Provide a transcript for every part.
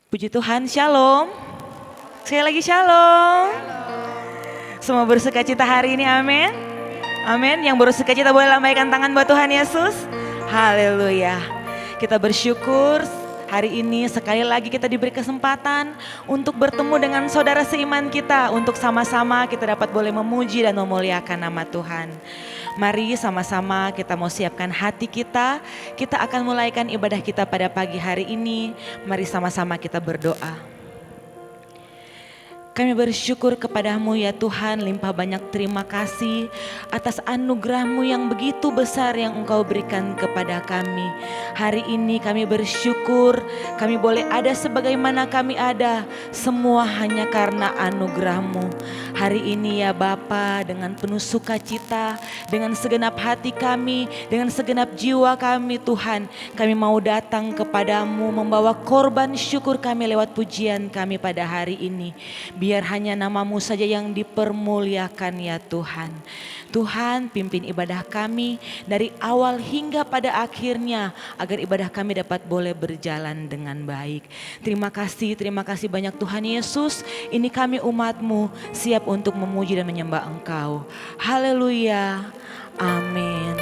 Puji Tuhan, shalom. Sekali lagi shalom. Semua bersukacita hari ini, amin. Amin. Yang bersukacita boleh lambaikan tangan buat Tuhan Yesus. Haleluya. Kita bersyukur hari ini sekali lagi kita diberi kesempatan untuk bertemu dengan saudara seiman kita. Untuk sama-sama kita dapat boleh memuji dan memuliakan nama Tuhan. Mari sama-sama kita mau siapkan hati kita. Kita akan mulaikan ibadah kita pada pagi hari ini. Mari sama-sama kita berdoa. Kami bersyukur kepadamu ya Tuhan, limpah banyak terima kasih atas anugerah-Mu yang begitu besar yang Engkau berikan kepada kami. Hari ini kami bersyukur kami boleh ada sebagaimana kami ada, semua hanya karena anugerah-Mu. Hari ini ya Bapa, dengan penuh sukacita, dengan segenap hati kami, dengan segenap jiwa kami Tuhan, kami mau datang kepadamu membawa korban syukur kami lewat pujian kami pada hari ini. Biar hanya nama-Mu saja yang dipermuliakan ya Tuhan. Tuhan, pimpin ibadah kami dari awal hingga pada akhirnya agar ibadah kami dapat boleh berjalan dengan baik. Terima kasih banyak Tuhan Yesus. Ini kami umat-Mu siap untuk memuji dan menyembah Engkau. Haleluya. Amin.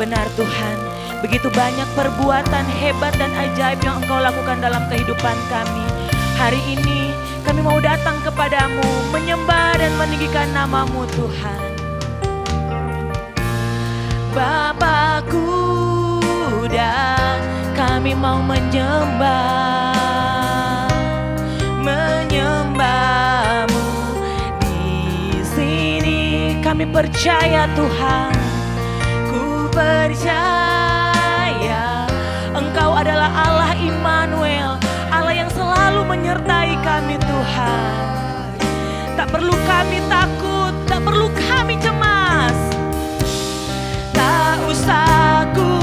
Benar Tuhan, begitu banyak perbuatan hebat dan ajaib yang Engkau lakukan dalam kehidupan kami. Hari ini kami mau datang kepadamu, menyembah dan meninggikan nama-Mu Tuhan. Bapakku dan kami mau menyembah-Mu di sini. Kami percaya Tuhan, percaya Engkau adalah Allah Immanuel, Allah yang selalu menyertai kami Tuhan. Tak perlu kami takut, tak perlu kami cemas, tak usah ku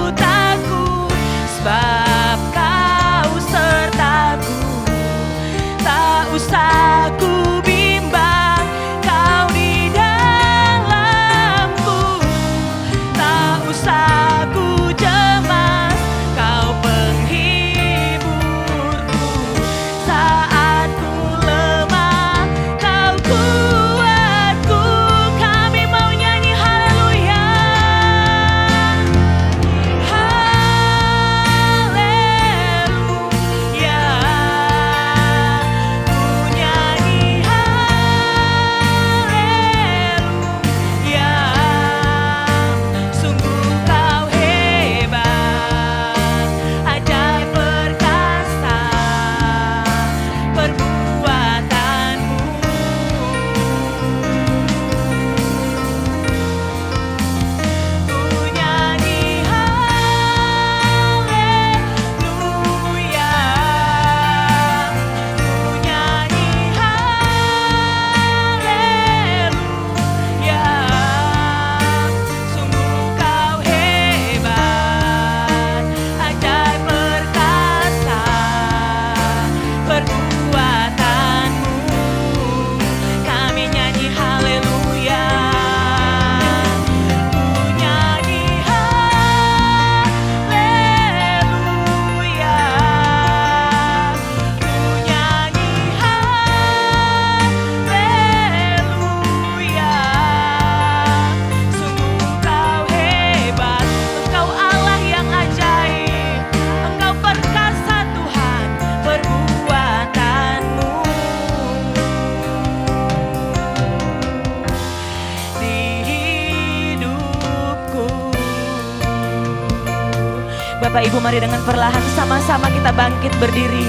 Bapak Ibu, mari dengan perlahan sama-sama kita bangkit berdiri.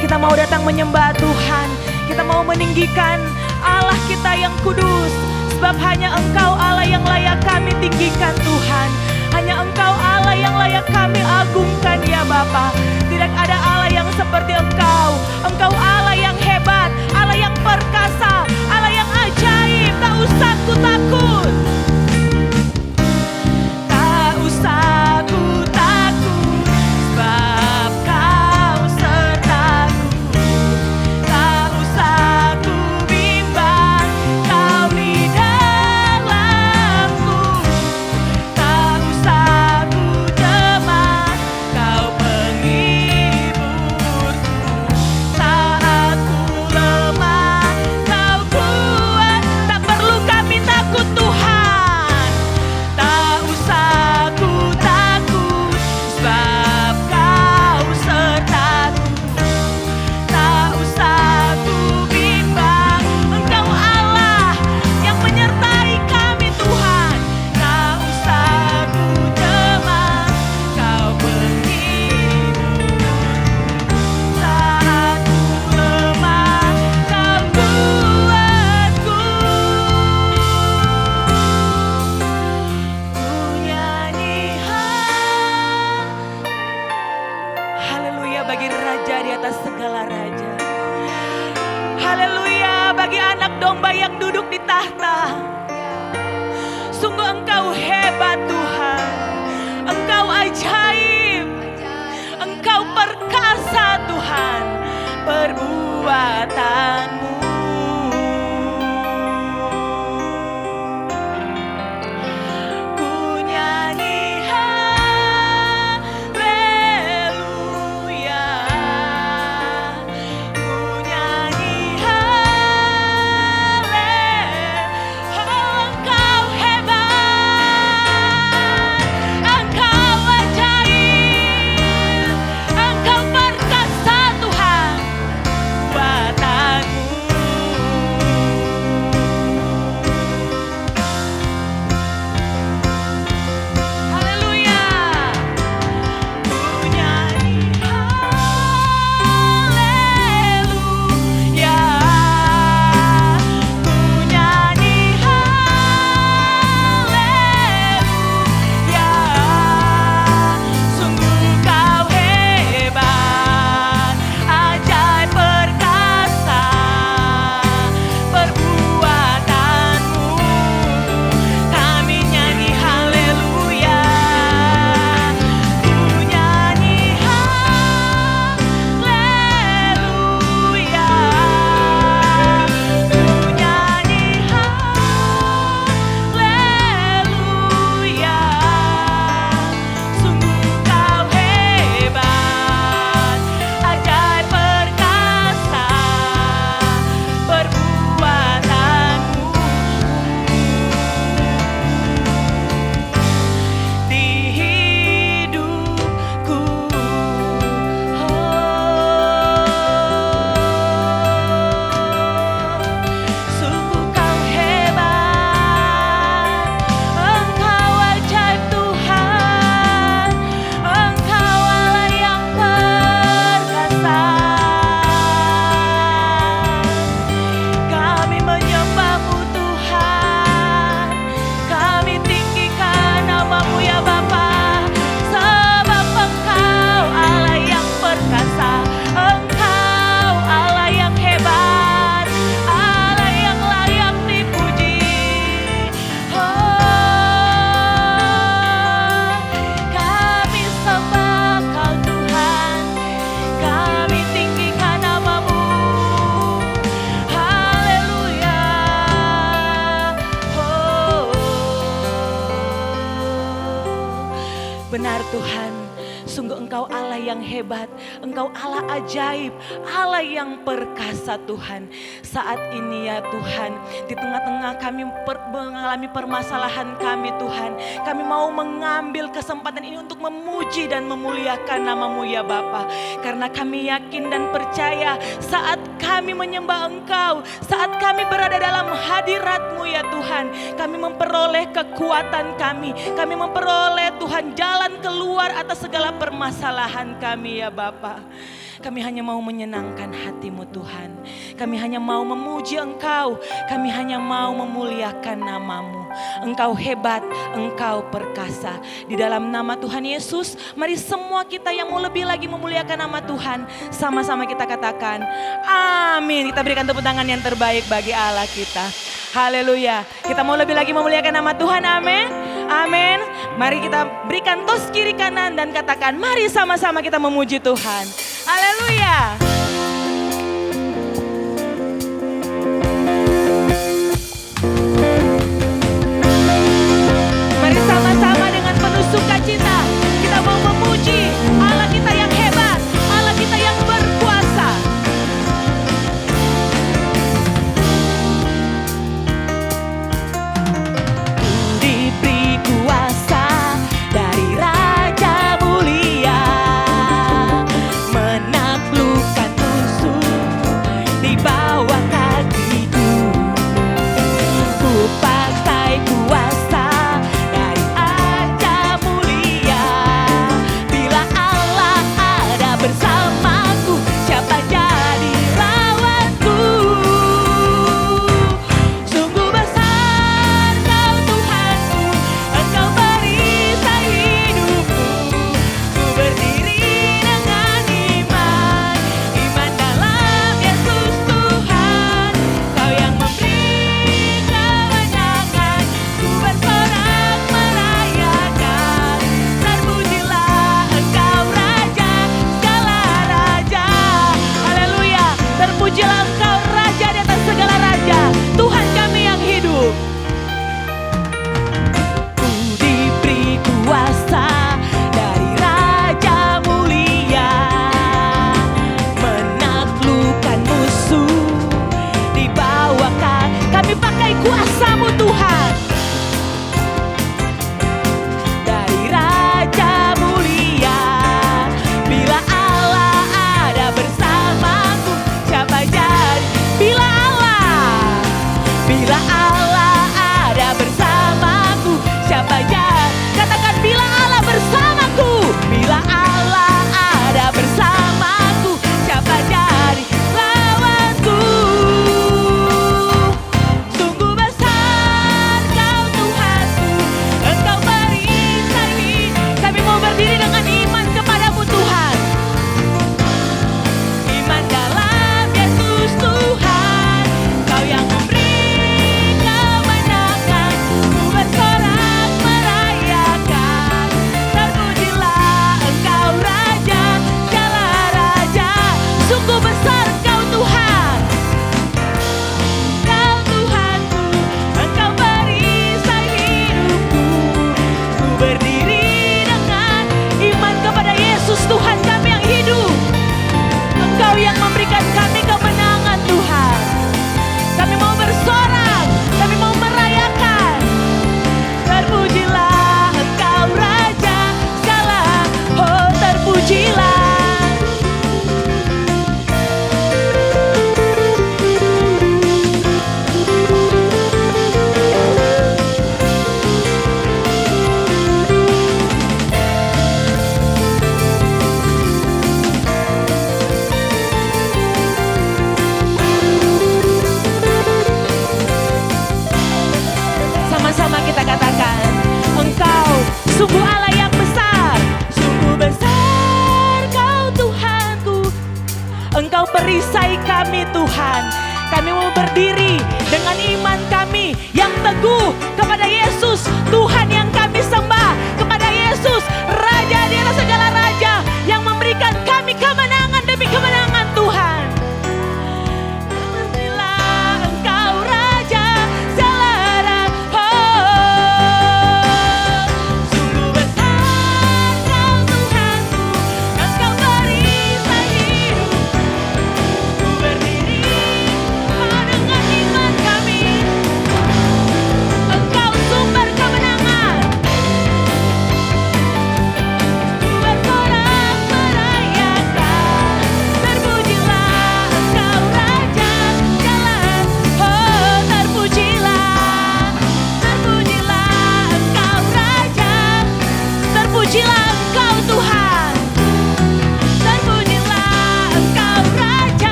Kita mau datang menyembah Tuhan. Kita mau meninggikan Allah kita yang kudus. Sebab hanya Engkau Allah yang layak kami tinggikan Tuhan. Hanya Engkau Allah yang layak kami agungkan ya Bapa. Tidak ada Allah yang seperti Engkau. Engkau Allah yang hebat, Allah yang perkasa, Allah yang ajaib. Tak usah ku takut. Tak usah ku takut, sebab Kau sertaku. Tak usah ku bimbang, Kau di dalamku. Tak usah ku cemas, Kau penghiburku. Saat ku lemah, Kau kuat. Tak perlu kami takut Tuhan. Tak usah ku takut, sebab Kau sertaku. Tak usah ku bimbang, Engkau Allah yang menyertai kami Tuhan. Tak usah ku cemas, Kau penghibur. Saat ku lemah, Kau kuatku. Ku nyanyi haleluya bagi Raja di atas segala raja. Haleluya bagi anak domba yang duduk di tahta. Sungguh Engkau hebat Tuhan. Engkau ajaib. Engkau perkasa Tuhan. Perbuatanmu. Ku nyanyi haleluya. Ku nyanyi Engkau hebat. Engkau ajaib. Engkau perkasa Tuhan. Buatanmu. Haleluya. Ku nyanyi haleluya. Ku nyanyi haleluya. Sungguh Kau hebat, ajaib perkasa perbuatanmu. Kami nyanyi haleluya. Ku nyanyi haleluya. Ku nyanyi haleluya. Sungguh Kau hebat, ajaib perkasa perbuatanmu. Di hidupku, sungguh Kau hebat. Engkau ajaib Tuhan. Engkau Allah yang perkasa. Kami menyembah-Mu Tuhan. Kami tinggikan nama-Mu ya Bapa. Sebab Engkau Allah yang perkasa. Engkau Allah yang hebat. Allah yang layak dipuji. Kami sembah Kau Tuhan. Kami tinggikan nama-Mu. Haleluya. Benar Tuhan, sungguh Engkau Allah yang hebat, Engkau Allah ajaib, Allah yang perkasa Tuhan. Saat ini ya Tuhan, di tengah-tengah kami mengalami permasalahan kami Tuhan, kami mau mengambil kesempatan ini untuk memuji dan memuliakan nama-Mu ya Bapa. Karena kami yakin dan percaya saat kami menyembah Engkau, saat kami berada dalam hadirat-Mu ya Tuhan, kami memperoleh kekuatan kami memperoleh Tuhan jalan keluar atas segala permasalahan kami ya Bapa. Kami hanya mau menyenangkan hati-Mu Tuhan. Kami hanya mau memuji Engkau. Kami hanya mau memuliakan nama-Mu. Engkau hebat, Engkau perkasa. Di dalam nama Tuhan Yesus, mari semua kita yang mau lebih lagi memuliakan nama Tuhan, sama-sama kita katakan, amin. Kita berikan tepuk tangan yang terbaik bagi Allah kita. Haleluya. Kita mau lebih lagi memuliakan nama Tuhan, amin. Amin. Mari kita berikan tos kiri kanan dan katakan, mari sama-sama kita memuji Tuhan. Haleluya. Mari sama-sama dengan penuh sukacita kita mau memuji Allah kita yang hebat, Allah kita yang berkuasa. Diberi kuasa dari Raja Mulia, menaklukkan musuh di bawah kakiku. Ku pakai kuasa dari Raja Mulia. Bila Allah ada bersamaku, siapa jadi lawanku? Sungguh besar Kau Tuhanku, Engkau perisai hidupku. Ku berdiri dengan iman, iman dalam Yesus Tuhan. Kau yang memberi kemenangan, ku bersorak merayakan. Terpujilah Engkau Raja segala raja. Haleluya, terpujilah Engkau Raja di atas segala raja, Tuhan kami yang hidup. Ku diberi kuasa dari Raja Mulia, menaklukkan musuh di bawah kami pakai kuasa-Mu Tuhan. Dari Raja Mulia, bila Allah ada bersamaku, siapa jadi? Bila Allah ada bersamaku, siapa jadi? Katakan, bila Allah bersamaku, bila Allah ada bersamaku, siapa jadi lawanku? Sungguh besar Kau Tuhanku, Engkau perisai. Kami mau berdiri dengan iman kepadamu Tuhan. Iman dalam Yesus Tuhan. Kau yang memberi kemenangan, ku bersorak merayakan. Terpujilah Engkau Raja segala raja. Sungguh besar Kau Tuhan, Kau Tuhanku, Engkau perisai hidupku. Ku berdiri dengan iman kepada Yesus Tuhan kami yang hidup. Engkau yang memberikan kami kemenangan Tuhan. Kami mau bersorak, kami mau merayakan. Terpujilah Engkau Raja segala, oh terpujilah. Sama-sama kita katakan, Engkau sungguh Allah yang besar. Sungguh besar Kau Tuhanku, Engkau perisai kami Tuhan. Kami mau berdiri dengan iman kami yang teguh kepada Yesus Tuhan yang kami sembah, kepada Yesus Raja di atas segala raja yang memberikan kami kemenangan demi kemenangan Tuhan. Terpujilah Engkau Raja segala raja. Sungguh besar Kau Tuhanku, Engkau perisai hidupku. Ku berdiri dengan iman kami. Engkau sumber kemenangan.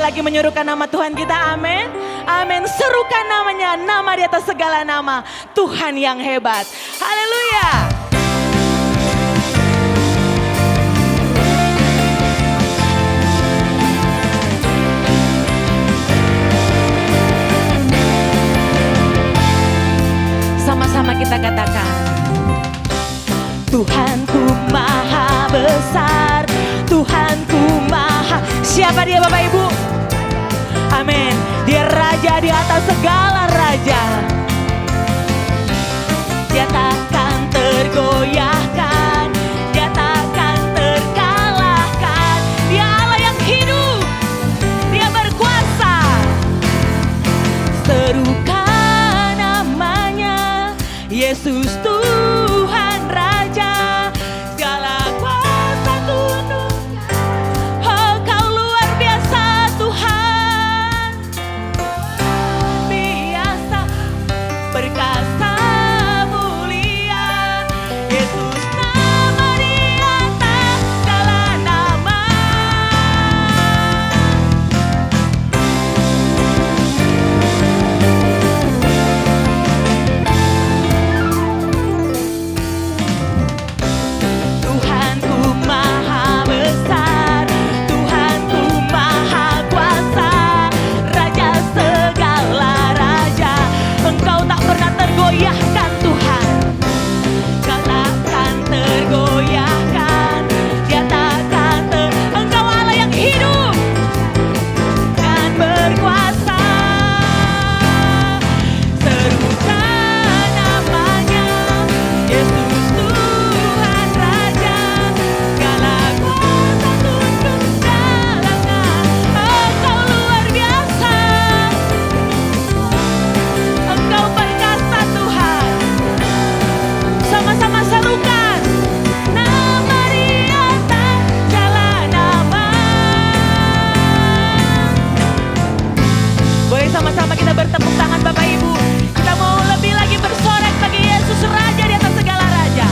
lagi menyuruhkan nama Tuhan kita, amin. Amin, serukan namanya, nama di atas segala nama, Tuhan yang hebat. Haleluya. Sama-sama kita katakan, Tuhanku maha besar, Tuhanku maha. Siapa dia Bapak Ibu? Amin. Dia raja di atas segala raja. Dia takkan tergoyahkan, dia takkan terkalahkan. Dia Allah yang hidup, dia berkuasa. Serukan namanya, Yesus Tuhan Raja, segala kuasa tunduknya. Oh, Kau luar biasa Tuhan, biasa perkasa mulia. Yesus nama di atas segala nama. Tuhanku maha besar, Tuhanku maha kuasa, Raja segala raja. Engkau tak pernah tergoyahkan Tuhan, Kau takkan tergoyahkan, dia takkan Engkau Allah yang hidup dan berkuasa. Serukan namanya, Yesus Tuhan Raja, segala kuasa tunduk dalamnya. Engkau luar biasa, Engkau perkasa Tuhan. Sama-sama serukan nama di atas segala nama. Boleh sama-sama kita bertepuk tangan Bapak Ibu. Kita mau lebih lagi bersorak bagi Yesus Raja di atas segala raja.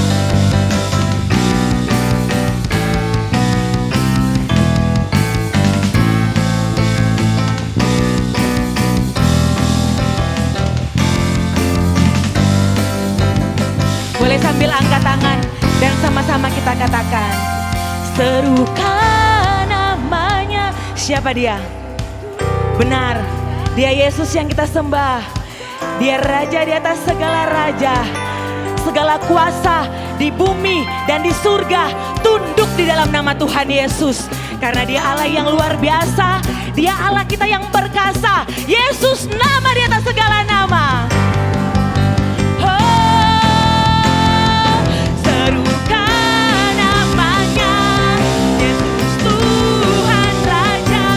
Boleh sambil angkat tangan dan sama-sama kita katakan, serukan namanya. Siapa dia? Benar, dia Yesus yang kita sembah. Dia Raja di atas segala raja. Segala kuasa di bumi dan di surga tunduk di dalam nama Tuhan Yesus. Karena dia Allah yang luar biasa, dia Allah kita yang perkasa. Yesus nama di atas segala nama. Serukan namanya, Yesus Tuhan Raja,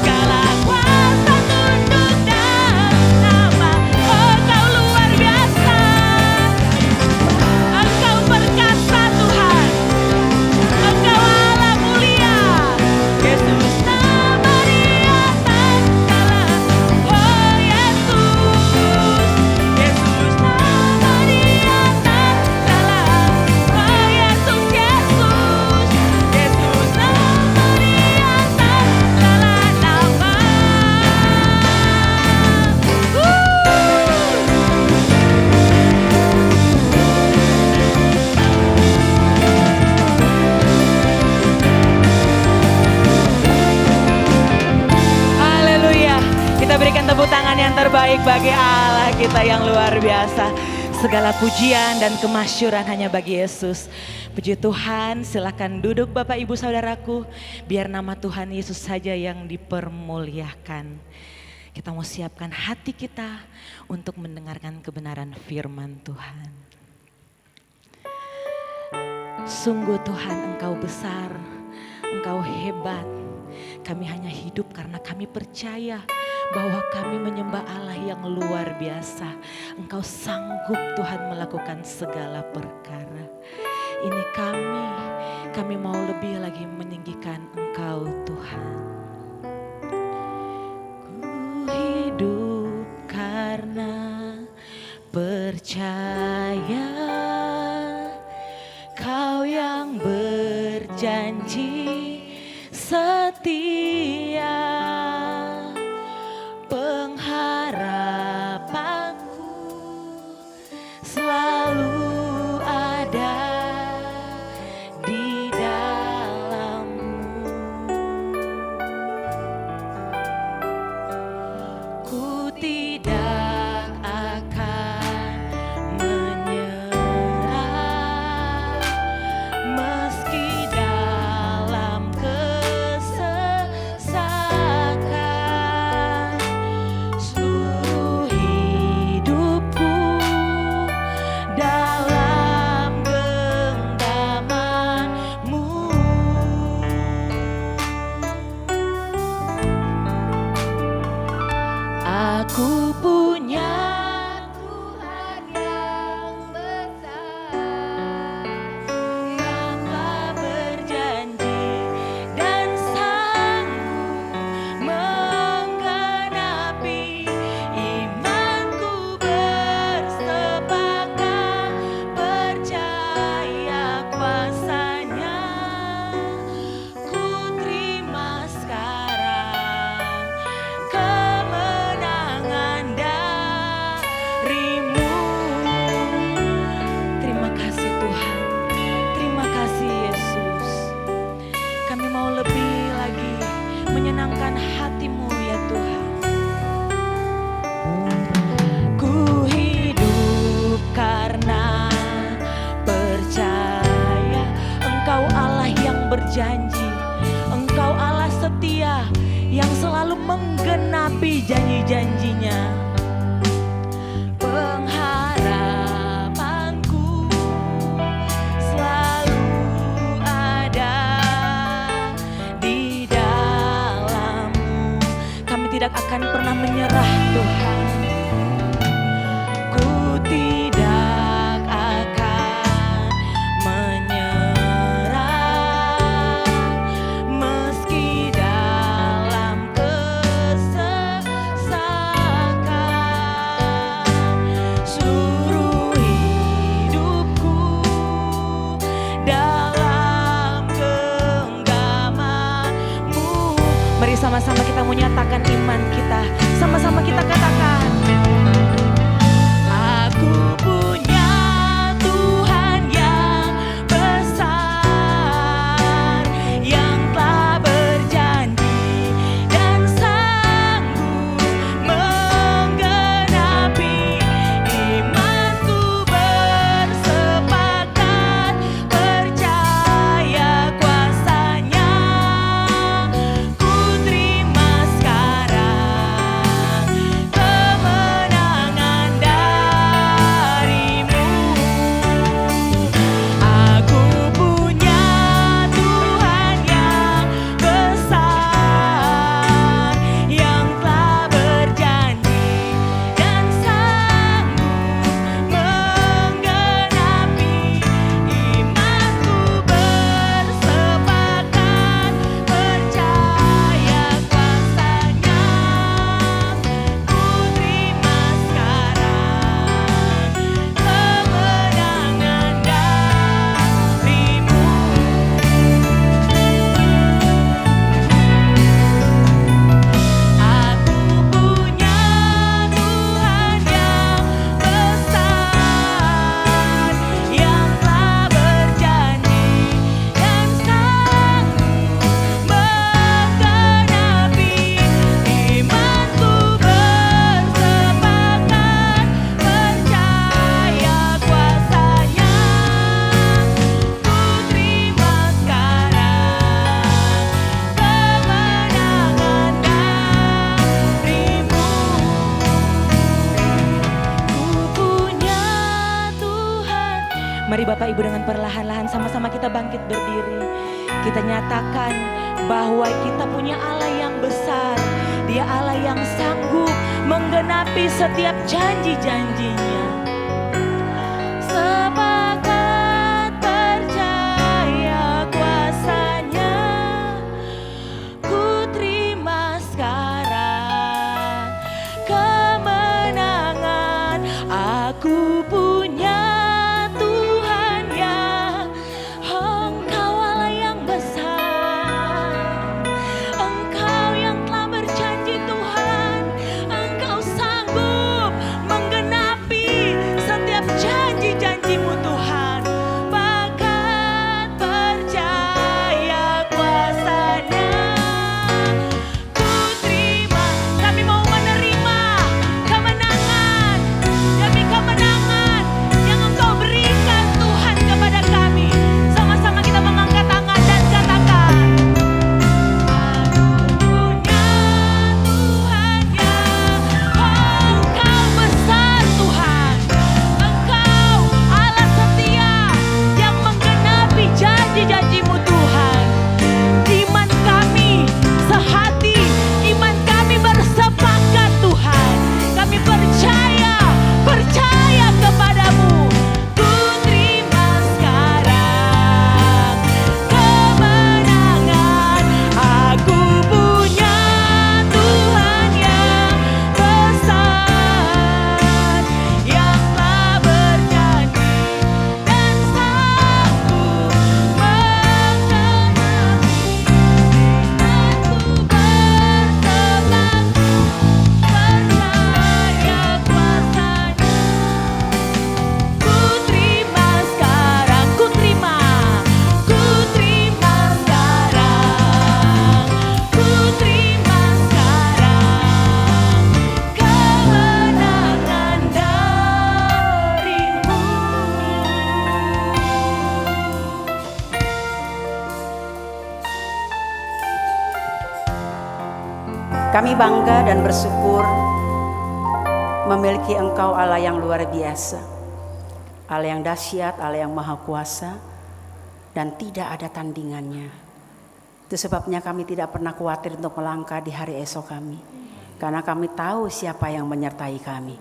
segala kuasa tunduk dalam nama. Oh, Kau luar biasa, Engkau perkasa Tuhan, Engkau Allah mulia. Yesus nama di atas segala. Oh Yesus, Yesus nama di atas segala. Oh Yesus, Yesus, Yesus nama di atas segala nama. Haleluya. Kita berikan tepuk tangan yang terbaik bagi Allah kita yang luar biasa. Segala pujian dan kemasyuran hanya bagi Yesus. Puji Tuhan, silakan duduk Bapak Ibu Saudaraku. Biar nama Tuhan Yesus saja yang dipermuliakan. Kita mau siapkan hati kita untuk mendengarkan kebenaran firman Tuhan. Sungguh Tuhan, Engkau besar, Engkau hebat. Kami hanya hidup karena kami percaya bahwa kami menyembah Allah yang luar biasa. Engkau sanggup Tuhan melakukan segala perkara. Ini kami mau lebih lagi meninggikan Engkau Tuhan. Ku hidup karena percaya Kau yang berjanji setia. berjanji. Engkau Allah setia yang selalu menggenapi janji-janjinya. Pengharapanku selalu ada di dalam-Mu. Kami tidak akan pernah menyerah Tuhan. Ku tidak akan menyerah meski dalam kesesakan. Seluruh hidupku dalam genggaman-Mu. Mari sama-sama kita menyatakan iman kita. Sama-sama kita katakan, aku punya Tuhan yang besar, yang telah berjanji dan sanggup menggenapi. Imanku bersepakat percaya kuasa-Nya. Ku terima sekarang kemenangan dari-Mu. Aku punya Tuhan yang besar, yang telah berjanji dan sanggup menggenapi. Imanku bersepakat percaya kuasa-Nya. Ku terima sekarang kemenangan dari-Mu. Aku punya Tuhan yang besar, yang telah berjanji dan sanggup menggenapi. Imanku bersepakat percaya kuasa-Nya. Ku terima sekarang kemenangan dari-Mu. Ku punya Tuhan. Mari Bapak Ibu dengan perlahan-lahan sama-sama kita bangkit berdiri. Kita nyatakan bahwa kita punya Allah yang besar. Dia Allah yang sanggup menggenapi setiap janji-janjinya. Sepakat percaya kuasa-Nya. Ku terima sekarang kemenangan. Aku punya Tuhan yang Engkau Allah yang besar. Engkau yang telah berjanji Tuhan. Engkau sanggup menggenapi Kami bangga dan bersyukur memiliki Engkau Allah yang luar biasa, Allah yang dahsyat, Allah yang maha kuasa, dan tidak ada tandingannya. Itu sebabnya kami tidak pernah khawatir untuk melangkah di hari esok kami, karena kami tahu siapa yang menyertai kami.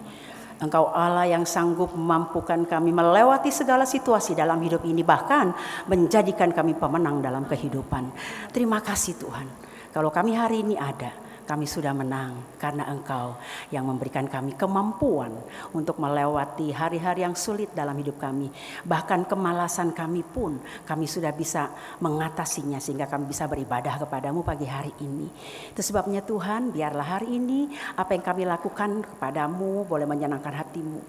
Engkau Allah yang sanggup memampukan kami melewati segala situasi dalam hidup ini, bahkan menjadikan kami pemenang dalam kehidupan. Terima kasih Tuhan. Kalau kami hari ini ada, kami sudah menang karena Engkau yang memberikan kami kemampuan untuk melewati hari-hari yang sulit dalam hidup kami. Bahkan kemalasan kami pun kami sudah bisa mengatasinya sehingga kami bisa beribadah kepadamu pagi hari ini. Itu sebabnya Tuhan, biarlah hari ini apa yang kami lakukan kepadamu boleh menyenangkan hatimu,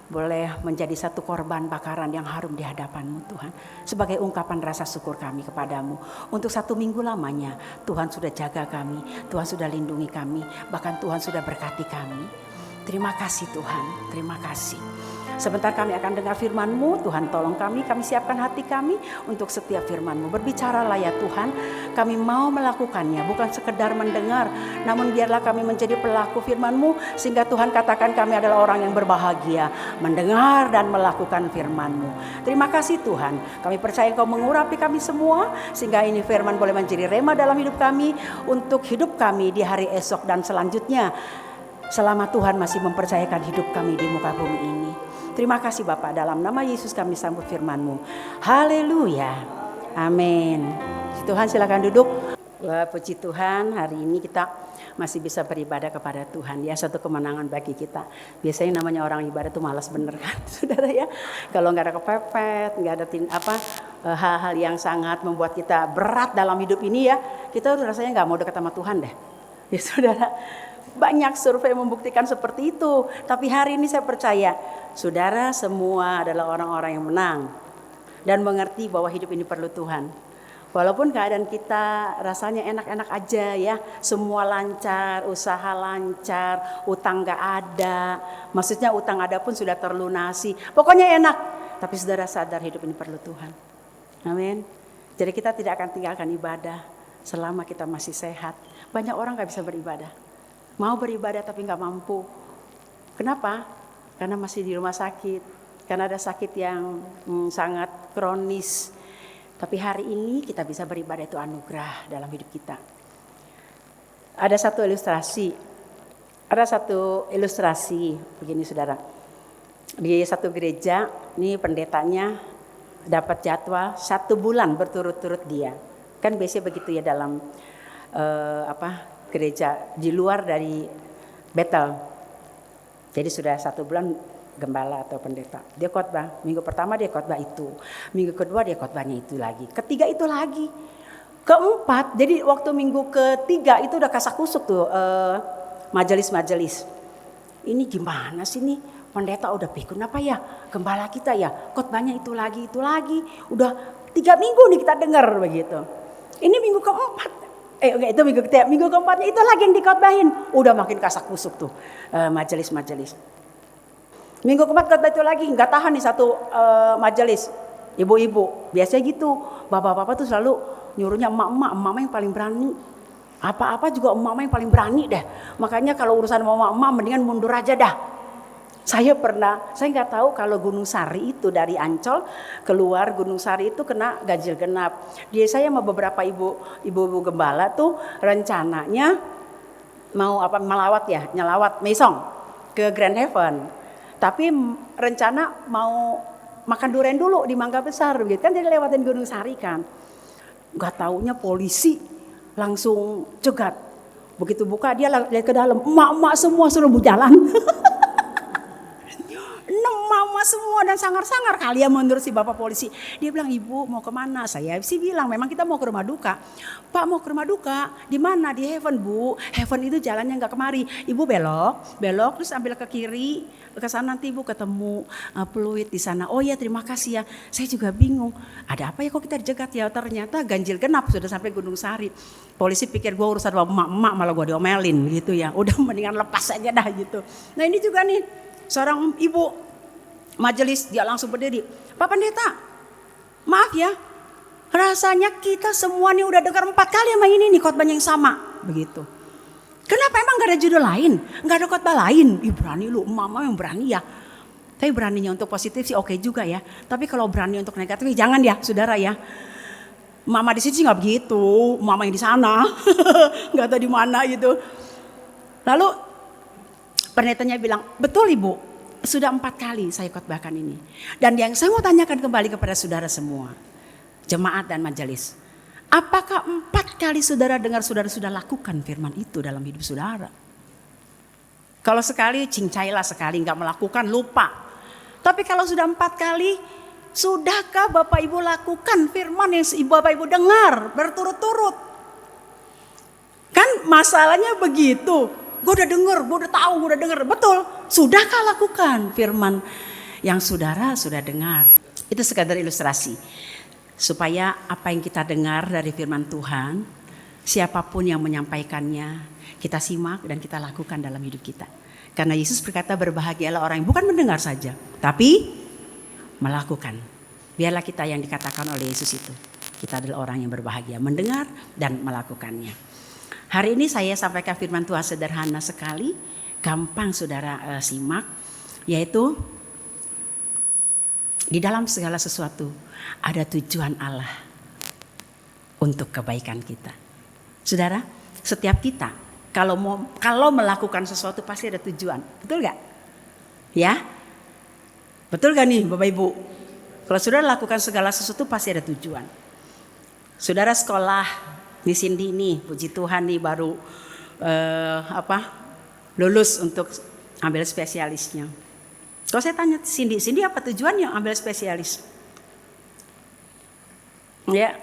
boleh menjadi satu korban bakaran yang harum di hadapanmu Tuhan, sebagai ungkapan rasa syukur kami kepadamu. Untuk 1 minggu lamanya Tuhan sudah jaga kami, Tuhan sudah lindungi kami, bahkan Tuhan sudah berkati kami. Terima kasih Tuhan, terima kasih. Sebentar kami akan dengar firman-Mu, Tuhan tolong kami siapkan hati kami untuk setiap firman-Mu. Berbicaralah ya Tuhan, kami mau melakukannya, bukan sekedar mendengar, namun biarlah kami menjadi pelaku firman-Mu, sehingga Tuhan katakan kami adalah orang yang berbahagia, mendengar dan melakukan firman-Mu. Terima kasih Tuhan, kami percaya Engkau mengurapi kami semua, sehingga ini firman boleh menjadi rema dalam hidup kami, untuk hidup kami di hari esok dan selanjutnya, selama Tuhan masih mempercayakan hidup kami di muka bumi ini. Terima kasih Bapak, dalam nama Yesus kami sambut firman-Mu. Haleluya. Amin. Tuhan silakan duduk. Wah, puji Tuhan, hari ini kita masih bisa beribadah kepada Tuhan. Ya, satu kemenangan bagi kita. Biasanya namanya orang ibadah itu malas bener kan, saudara ya. Kalau nggak ada kepepet, nggak ada hal-hal yang sangat membuat kita berat dalam hidup ini ya, kita udah rasanya nggak mau dekat sama Tuhan deh. Ya saudara, banyak survei membuktikan seperti itu. Tapi hari ini saya percaya saudara semua adalah orang-orang yang menang dan mengerti bahwa hidup ini perlu Tuhan. Walaupun keadaan kita rasanya enak-enak aja ya, semua lancar, usaha lancar, utang gak ada. Maksudnya utang ada pun sudah terlunasi, pokoknya enak. Tapi saudara sadar hidup ini perlu Tuhan. Amin. Jadi kita tidak akan tinggalkan ibadah selama kita masih sehat. Banyak orang gak bisa beribadah, mau beribadah tapi gak mampu. Kenapa? Karena masih di rumah sakit, karena ada sakit yang sangat kronis. Tapi hari ini kita bisa beribadah, itu anugerah dalam hidup kita. Ada satu ilustrasi begini saudara. Di satu gereja, ini pendetanya dapat jadwal 1 bulan berturut-turut dia. Kan biasanya begitu ya dalam gereja di luar dari Betel. Jadi sudah 1 bulan gembala atau pendeta dia khotbah, minggu pertama dia khotbah itu, minggu kedua dia khotbahnya itu lagi, ketiga itu lagi, keempat, jadi waktu minggu ketiga itu udah kasak kusuk tuh majelis. Ini gimana sih nih, pendeta udah pikun apa ya, gembala kita ya khotbahnya itu lagi, udah 3 minggu nih kita dengar begitu. Ini minggu keempat, itu minggu ketiga, minggu keempatnya itu lagi yang dikhotbahin, udah makin kasak kusuk tuh majelis. Minggu keempat khotbah itu lagi, nggak tahan nih satu majelis, ibu-ibu biasanya gitu, bapak-bapak tuh selalu nyuruhnya emak-emak yang paling berani, apa-apa juga emak-emak yang paling berani deh. Makanya kalau urusan emak-emak mendingan mundur aja dah. Saya nggak tahu kalau Gunung Sari itu dari Ancol keluar Gunung Sari itu kena ganjil genap. Dia saya sama beberapa ibu gembala tuh rencananya mau nyelawat mesong ke Grand Heaven. Tapi rencana mau makan durian dulu di Mangga Besar gitu kan, jadi lewatin Gunung Sari kan. Gak taunya polisi langsung cegat. Begitu buka dia lihat ke dalam, emak-emak semua suruh jalan. Emak-emak semua dan sangar-sangar kalian menurut si bapak polisi. Dia bilang, ibu mau kemana? Saya sih bilang memang kita mau ke rumah duka. Pak mau ke rumah duka, di mana? Di Heaven bu. Heaven itu jalannya nggak kemari. Ibu belok terus ambil ke kiri. Ke sana nanti ibu ketemu peluit di sana. Oh ya terima kasih ya. Saya juga bingung. Ada apa ya kok kita dijegat ya? Ternyata ganjil genap sudah sampai Gunung Sari. Polisi pikir gue urusan emak-emak malah gue diomelin gitu ya. Udah mendingan lepas aja dah gitu. Nah ini juga nih seorang ibu majelis dia langsung berdiri. Pak Pendeta, maaf ya. Rasanya kita semua nih udah dengar 4 kali sama ini nih khotbahnya yang sama begitu. Kenapa emang gak ada judul lain? Gak ada khotbah lain? Ih berani lu, mama yang berani ya. Tapi beraninya untuk positif sih oke juga ya. Tapi kalau berani untuk negatif jangan ya saudara ya. Mama di sini sih nggak begitu, mama yang di sana nggak tahu di mana gitu. Lalu pendetanya bilang, betul ibu, sudah 4 kali saya khotbahkan ini. Dan yang saya mau tanyakan kembali kepada saudara semua, jemaat dan majelis, apakah 4 kali saudara dengar saudara sudah lakukan firman itu dalam hidup saudara? Kalau sekali cincailah sekali nggak melakukan lupa. Tapi kalau sudah 4 kali, sudahkah Bapak Ibu lakukan firman yang Bapak Ibu dengar berturut-turut? Kan masalahnya begitu. Gue udah dengar, gue udah tahu, gue udah dengar. Betul, sudahkah lakukan firman yang saudara sudah dengar? Itu sekadar ilustrasi. Supaya apa yang kita dengar dari firman Tuhan, siapapun yang menyampaikannya, kita simak dan kita lakukan dalam hidup kita. Karena Yesus berkata berbahagialah orang yang bukan mendengar saja, tapi melakukan. Biarlah kita yang dikatakan oleh Yesus itu. Kita adalah orang yang berbahagia, mendengar dan melakukannya. Hari ini saya sampaikan firman Tuhan sederhana sekali, gampang saudara simak, yaitu di dalam segala sesuatu ada tujuan Allah untuk kebaikan kita. Saudara, setiap kita kalau melakukan sesuatu pasti ada tujuan, betul gak? Ya, betul gak nih Bapak Ibu? Kalau saudara lakukan segala sesuatu pasti ada tujuan. Saudara sekolah, nih Cindy nih, puji Tuhan nih baru lulus untuk ambil spesialisnya. Kalau saya tanya Cindy apa tujuannya ambil spesialis? Ya.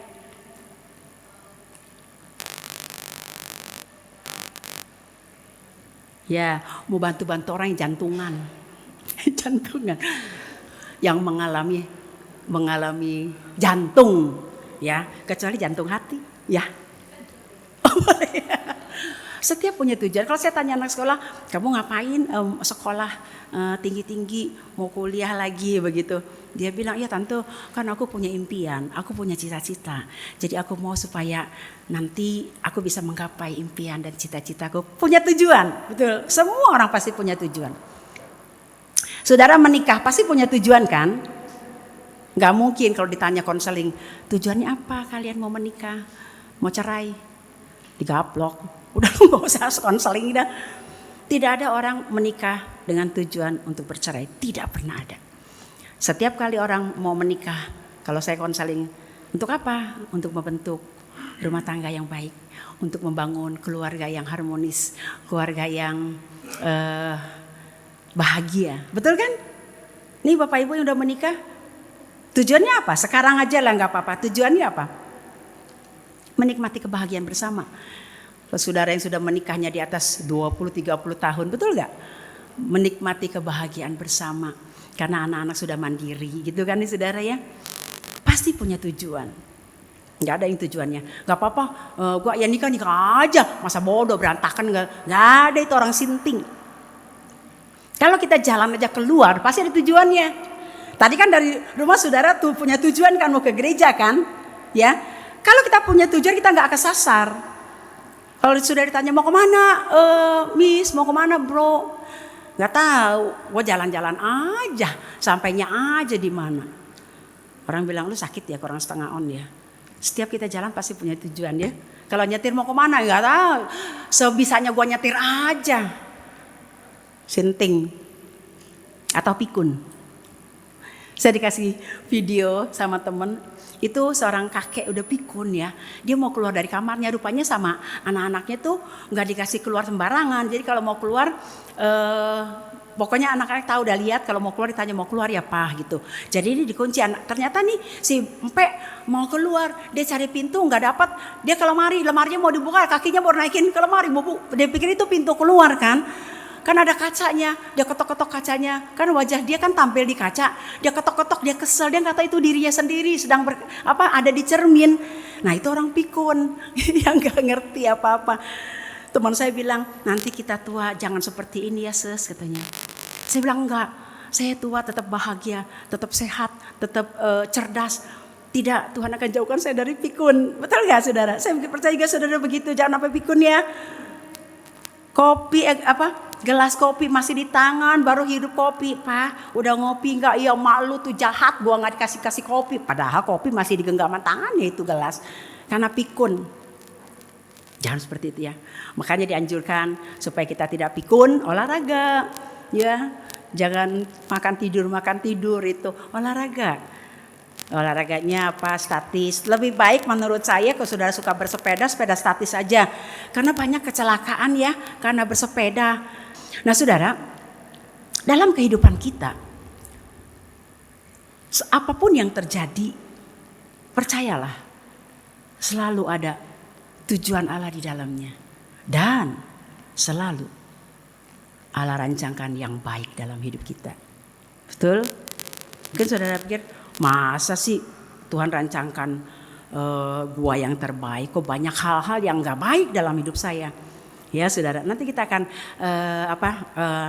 Ya, mau bantu-bantu orang yang jantungan. Jantungan. Yang mengalami jantung, ya, kecuali jantung hati, ya. Setiap punya tujuan. Kalau saya tanya anak sekolah, kamu ngapain sekolah tinggi-tinggi, mau kuliah lagi begitu. Dia bilang, ya tante, kan aku punya impian, aku punya cita-cita. Jadi aku mau supaya nanti aku bisa menggapai impian dan cita-citaku. Punya tujuan, betul. Semua orang pasti punya tujuan. Saudara menikah pasti punya tujuan kan? Gak mungkin kalau ditanya konseling, tujuannya apa kalian mau menikah? Mau cerai? Digaplok, udah gak usah konseling dah. Tidak ada orang menikah dengan tujuan untuk bercerai, tidak pernah ada. Setiap kali orang mau menikah, kalau saya konseling, untuk apa? Untuk membentuk rumah tangga yang baik, untuk membangun keluarga yang harmonis, keluarga yang bahagia. Betul kan? Nih Bapak Ibu yang udah menikah, tujuannya apa? Sekarang aja lah gak apa-apa, tujuannya apa? Menikmati kebahagiaan bersama. Saudara yang sudah menikahnya di atas 20-30 tahun, betul gak? Menikmati kebahagiaan bersama. Karena anak-anak sudah mandiri gitu kan nih saudara ya. Pasti punya tujuan. Gak ada yang tujuannya, gak apa-apa gua ya nikah aja. Masa bodoh berantakan, gak ada itu orang sinting. Kalau kita jalan aja keluar pasti ada tujuannya. Tadi kan dari rumah saudara tuh punya tujuan kan mau ke gereja kan. Ya, kalau kita punya tujuan kita gak kesasar. Kalau sudah ditanya mau kemana, Miss mau kemana bro? Gak tahu, gue jalan-jalan aja, sampainya aja di mana. Orang bilang lu sakit ya, kurang setengah on ya. Setiap kita jalan pasti punya tujuan ya. Kalau nyetir mau kemana gak tahu, sebisanya gue nyetir aja. Sinting atau pikun. Saya dikasih video sama temen. Itu seorang kakek udah pikun ya. Dia mau keluar dari kamarnya, rupanya sama anak-anaknya tuh gak dikasih keluar sembarangan. Jadi kalau mau keluar, pokoknya anak-anak tahu udah lihat kalau mau keluar ditanya mau keluar ya pak gitu. Jadi ini dikunci. Ternyata nih si Empek mau keluar, dia cari pintu gak dapat. Dia ke lemari, lemarinya mau dibuka, kakinya mau naikin ke lemari. Dia pikir itu pintu keluar kan. Kan ada kacanya, dia ketok-ketok kacanya. Kan wajah dia kan tampil di kaca. Dia ketok-ketok, dia kesel, dia kata itu dirinya sendiri sedang ada di cermin. Nah itu orang pikun yang gak ngerti apa-apa. Teman saya bilang, nanti kita tua jangan seperti ini ya sis katanya. Saya bilang enggak, saya tua tetap bahagia, tetap sehat, tetap cerdas. Tidak, Tuhan akan jauhkan saya dari pikun. Betul gak saudara? Saya percaya juga saudara begitu, jangan sampai pikun ya. Kopi gelas kopi masih di tangan, baru hidup kopi. Pak, udah ngopi nggak? Iya, mak lu tuh jahat, gua nggak dikasih kopi. Padahal kopi masih di genggaman tangannya itu gelas. Karena pikun. Jangan seperti itu ya. Makanya dianjurkan supaya kita tidak pikun, olahraga. Ya, jangan makan tidur itu olahraga. Olahraganya apa? Statis. Lebih baik menurut saya kalau saudara suka bersepeda, sepeda statis aja. Karena banyak kecelakaan ya karena bersepeda. Nah saudara, dalam kehidupan kita, apapun yang terjadi, percayalah selalu ada tujuan Allah di dalamnya. Dan selalu Allah rancangkan yang baik dalam hidup kita. Betul? Mungkin saudara pikir, masa sih Tuhan rancangkan gua yang terbaik, kok banyak hal-hal yang gak baik dalam hidup saya. Ya saudara, nanti kita akan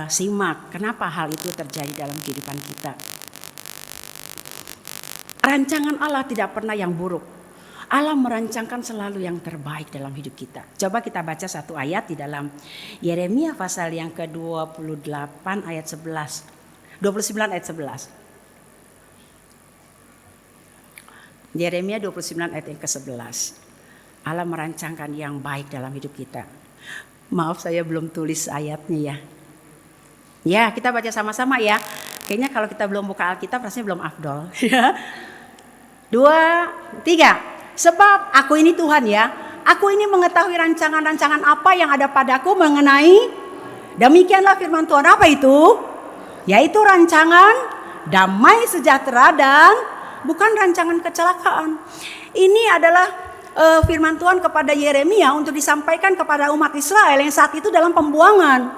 simak kenapa hal itu terjadi dalam kehidupan kita. Rancangan Allah tidak pernah yang buruk. Allah merancangkan selalu yang terbaik dalam hidup kita. Coba kita baca satu ayat di dalam Yeremia pasal yang ke-28 ayat 11. 29 ayat 11. Yeremia 29 ayat yang ke-11. Allah merancangkan yang baik dalam hidup kita. Maaf saya belum tulis ayatnya ya. Ya kita baca sama-sama ya. Kayaknya kalau kita belum buka Alkitab rasanya belum afdol. 2, 3. Sebab aku ini Tuhan ya. Aku ini mengetahui rancangan-rancangan apa yang ada padaku mengenai. Demikianlah firman Tuhan. Apa itu? Yaitu rancangan damai sejahtera dan bukan rancangan kecelakaan. Ini adalah firman Tuhan kepada Yeremia untuk disampaikan kepada umat Israel yang saat itu dalam pembuangan.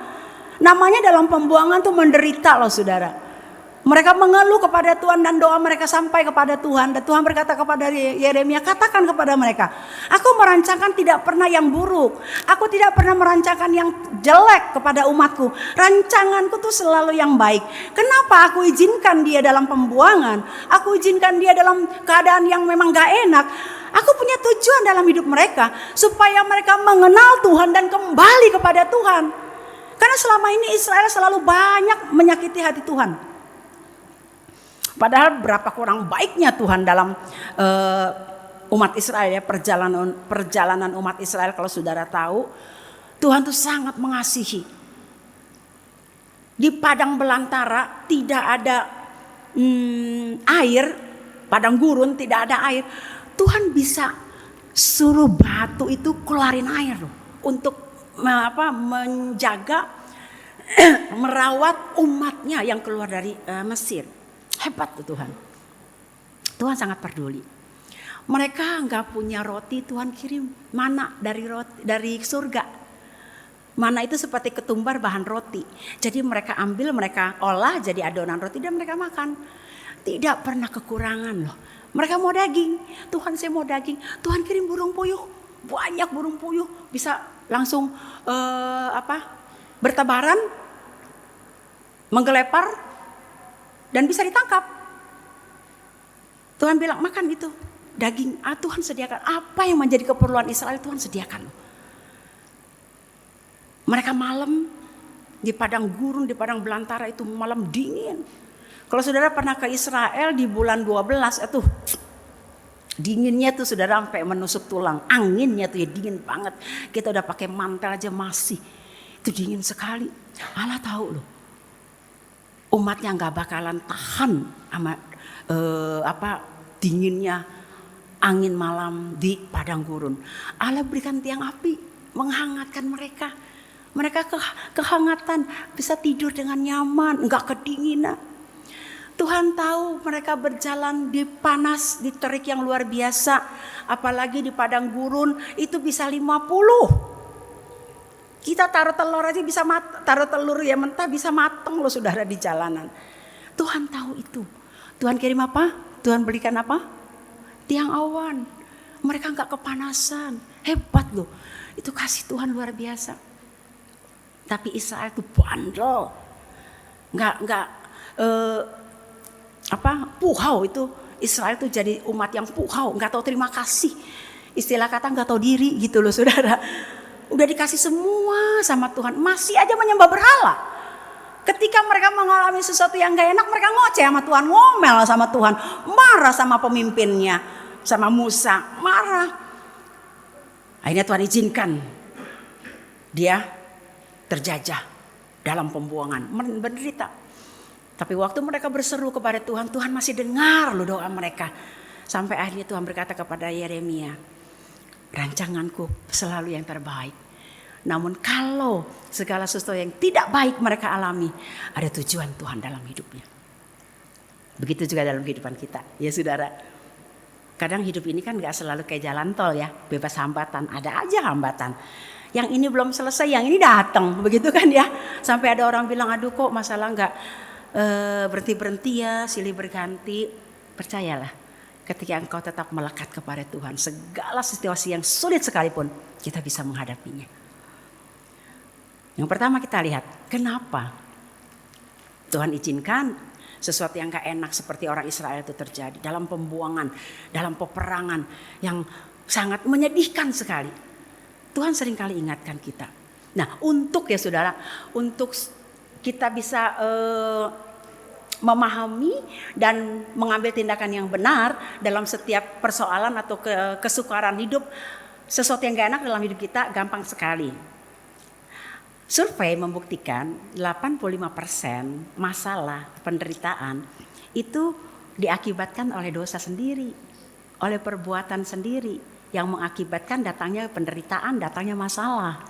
Namanya dalam pembuangan tuh menderita loh saudara. Mereka mengeluh kepada Tuhan dan doa mereka sampai kepada Tuhan. Dan Tuhan berkata kepada Yeremia, katakan kepada mereka, aku merancangkan tidak pernah yang buruk. Aku tidak pernah merancangkan yang jelek kepada umatku. Rancanganku tuh selalu yang baik. Kenapa aku izinkan dia dalam pembuangan? Aku izinkan dia dalam keadaan yang memang gak enak. Aku punya tujuan dalam hidup mereka. Supaya mereka mengenal Tuhan dan kembali kepada Tuhan. Karena selama ini Israel selalu banyak menyakiti hati Tuhan. Padahal berapa kurang baiknya Tuhan dalam umat Israel ya, perjalanan umat Israel. Kalau saudara tahu, Tuhan tuh sangat mengasihi. Di padang belantara tidak ada air, padang gurun tidak ada air. Tuhan bisa suruh batu itu keluarin air loh, untuk menjaga merawat umatnya yang keluar dari Mesir. Hebat tuh Tuhan. Tuhan sangat peduli. Mereka nggak punya roti, Tuhan kirim mana dari surga. Mana itu seperti ketumbar bahan roti. Jadi mereka ambil, mereka olah jadi adonan roti dan mereka makan. Tidak pernah kekurangan loh. Mereka mau daging, Tuhan saya mau daging. Tuhan kirim burung puyuh, banyak burung puyuh bisa langsung bertebaran, menggelepar. Dan bisa ditangkap. Tuhan bilang makan itu daging. Tuhan sediakan apa yang menjadi keperluan Israel, Tuhan sediakan. Mereka malam di padang gurun, di padang belantara itu malam dingin. Kalau saudara pernah ke Israel di bulan 12 itu dinginnya tuh saudara sampai menusuk tulang. Anginnya tuh ya dingin banget. Kita udah pakai mantel aja masih. Itu dingin sekali. Allah tahu loh. Umatnya nggak bakalan tahan sama dinginnya angin malam di padang gurun. Allah berikan tiang api menghangatkan mereka. Mereka kehangatan, bisa tidur dengan nyaman, nggak kedinginan. Tuhan tahu mereka berjalan di panas, di terik yang luar biasa. Apalagi di padang gurun itu bisa 50. Kita taruh telur aja bisa taruh telur ya mentah bisa mateng loh saudara di jalanan. Tuhan tahu itu. Tuhan kirim apa? Tuhan berikan apa? Tiang awan. Mereka nggak kepanasan. Hebat loh. Itu kasih Tuhan luar biasa. Tapi Israel itu bandel. Nggak puhau itu. Israel itu jadi umat yang puhau. Nggak tahu terima kasih. Istilah kata nggak tahu diri gitu loh saudara. Udah dikasih semua sama Tuhan, masih aja menyembah berhala. Ketika mereka mengalami sesuatu yang gak enak, mereka ngoceh sama Tuhan, ngomel sama Tuhan, marah sama pemimpinnya, sama Musa, marah. Akhirnya Tuhan izinkan dia terjajah dalam pembuangan, menderita. Tapi waktu mereka berseru kepada Tuhan, Tuhan masih dengar loh doa mereka. Sampai akhirnya Tuhan berkata kepada Yeremia, rancanganku selalu yang terbaik. Namun kalau segala sesuatu yang tidak baik mereka alami, ada tujuan Tuhan dalam hidupnya. Begitu juga dalam kehidupan kita, ya saudara. Kadang hidup ini kan gak selalu kayak jalan tol ya, bebas hambatan, ada aja hambatan. Yang ini belum selesai, yang ini datang, begitu kan ya. Sampai ada orang bilang, aduh kok masalah gak berhenti-berhenti ya, silih berganti. Percayalah, ketika engkau tetap melekat kepada Tuhan, segala situasi yang sulit sekalipun kita bisa menghadapinya. Yang pertama kita lihat, kenapa Tuhan izinkan sesuatu yang gak enak seperti orang Israel itu terjadi. Dalam pembuangan, dalam peperangan yang sangat menyedihkan sekali. Tuhan seringkali ingatkan kita. Nah, untuk ya saudara, untuk kita bisa memahami dan mengambil tindakan yang benar dalam setiap persoalan atau kesukaran hidup, sesuatu yang gak enak dalam hidup kita gampang sekali. Survei membuktikan 85% masalah penderitaan itu diakibatkan oleh dosa sendiri, oleh perbuatan sendiri yang mengakibatkan datangnya penderitaan, datangnya masalah.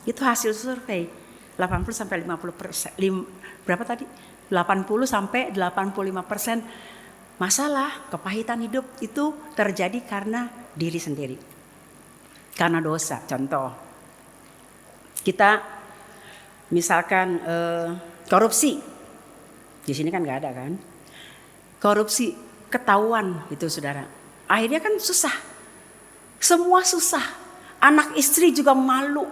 Itu hasil survei 80 sampai 50%. Berapa tadi? 80 sampai 85% masalah kepahitan hidup itu terjadi karena diri sendiri. Karena dosa. Contoh, kita misalkan korupsi, di sini kan nggak ada kan, korupsi ketahuan itu saudara, akhirnya kan susah, semua susah, anak istri juga malu,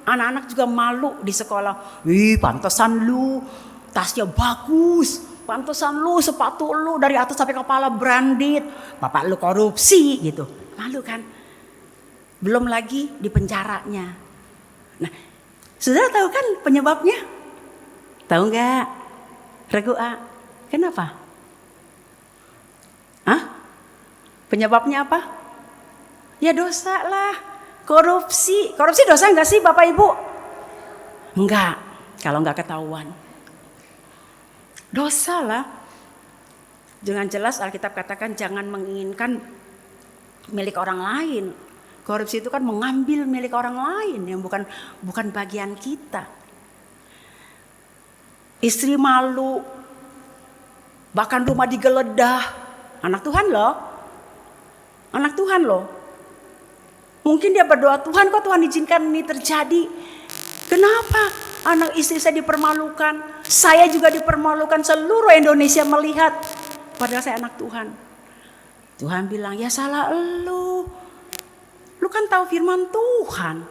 anak-anak juga malu di sekolah, pantesan lu tasnya bagus, pantesan lu sepatu lu dari atas sampai kepala branded, bapak lu korupsi gitu, malu kan, belum lagi di penjaranya. Nah, saudara tahu kan penyebabnya? Tahu nggak? Regu A. Kenapa? Hah? Penyebabnya apa? Ya dosa lah. Korupsi. Korupsi dosa nggak sih Bapak Ibu? Enggak. Kalau nggak ketahuan. Dosa lah. Dengan jelas Alkitab katakan jangan menginginkan milik orang lain. Korupsi itu kan mengambil milik orang lain yang bukan bagian kita. Istri malu, bahkan rumah digeledah. Anak Tuhan loh, anak Tuhan loh. Mungkin dia berdoa, Tuhan kok Tuhan izinkan ini terjadi. Kenapa anak istri saya dipermalukan? Saya juga dipermalukan, seluruh Indonesia melihat. Padahal saya anak Tuhan. Tuhan bilang, ya salah elu. Lu kan tahu firman Tuhan,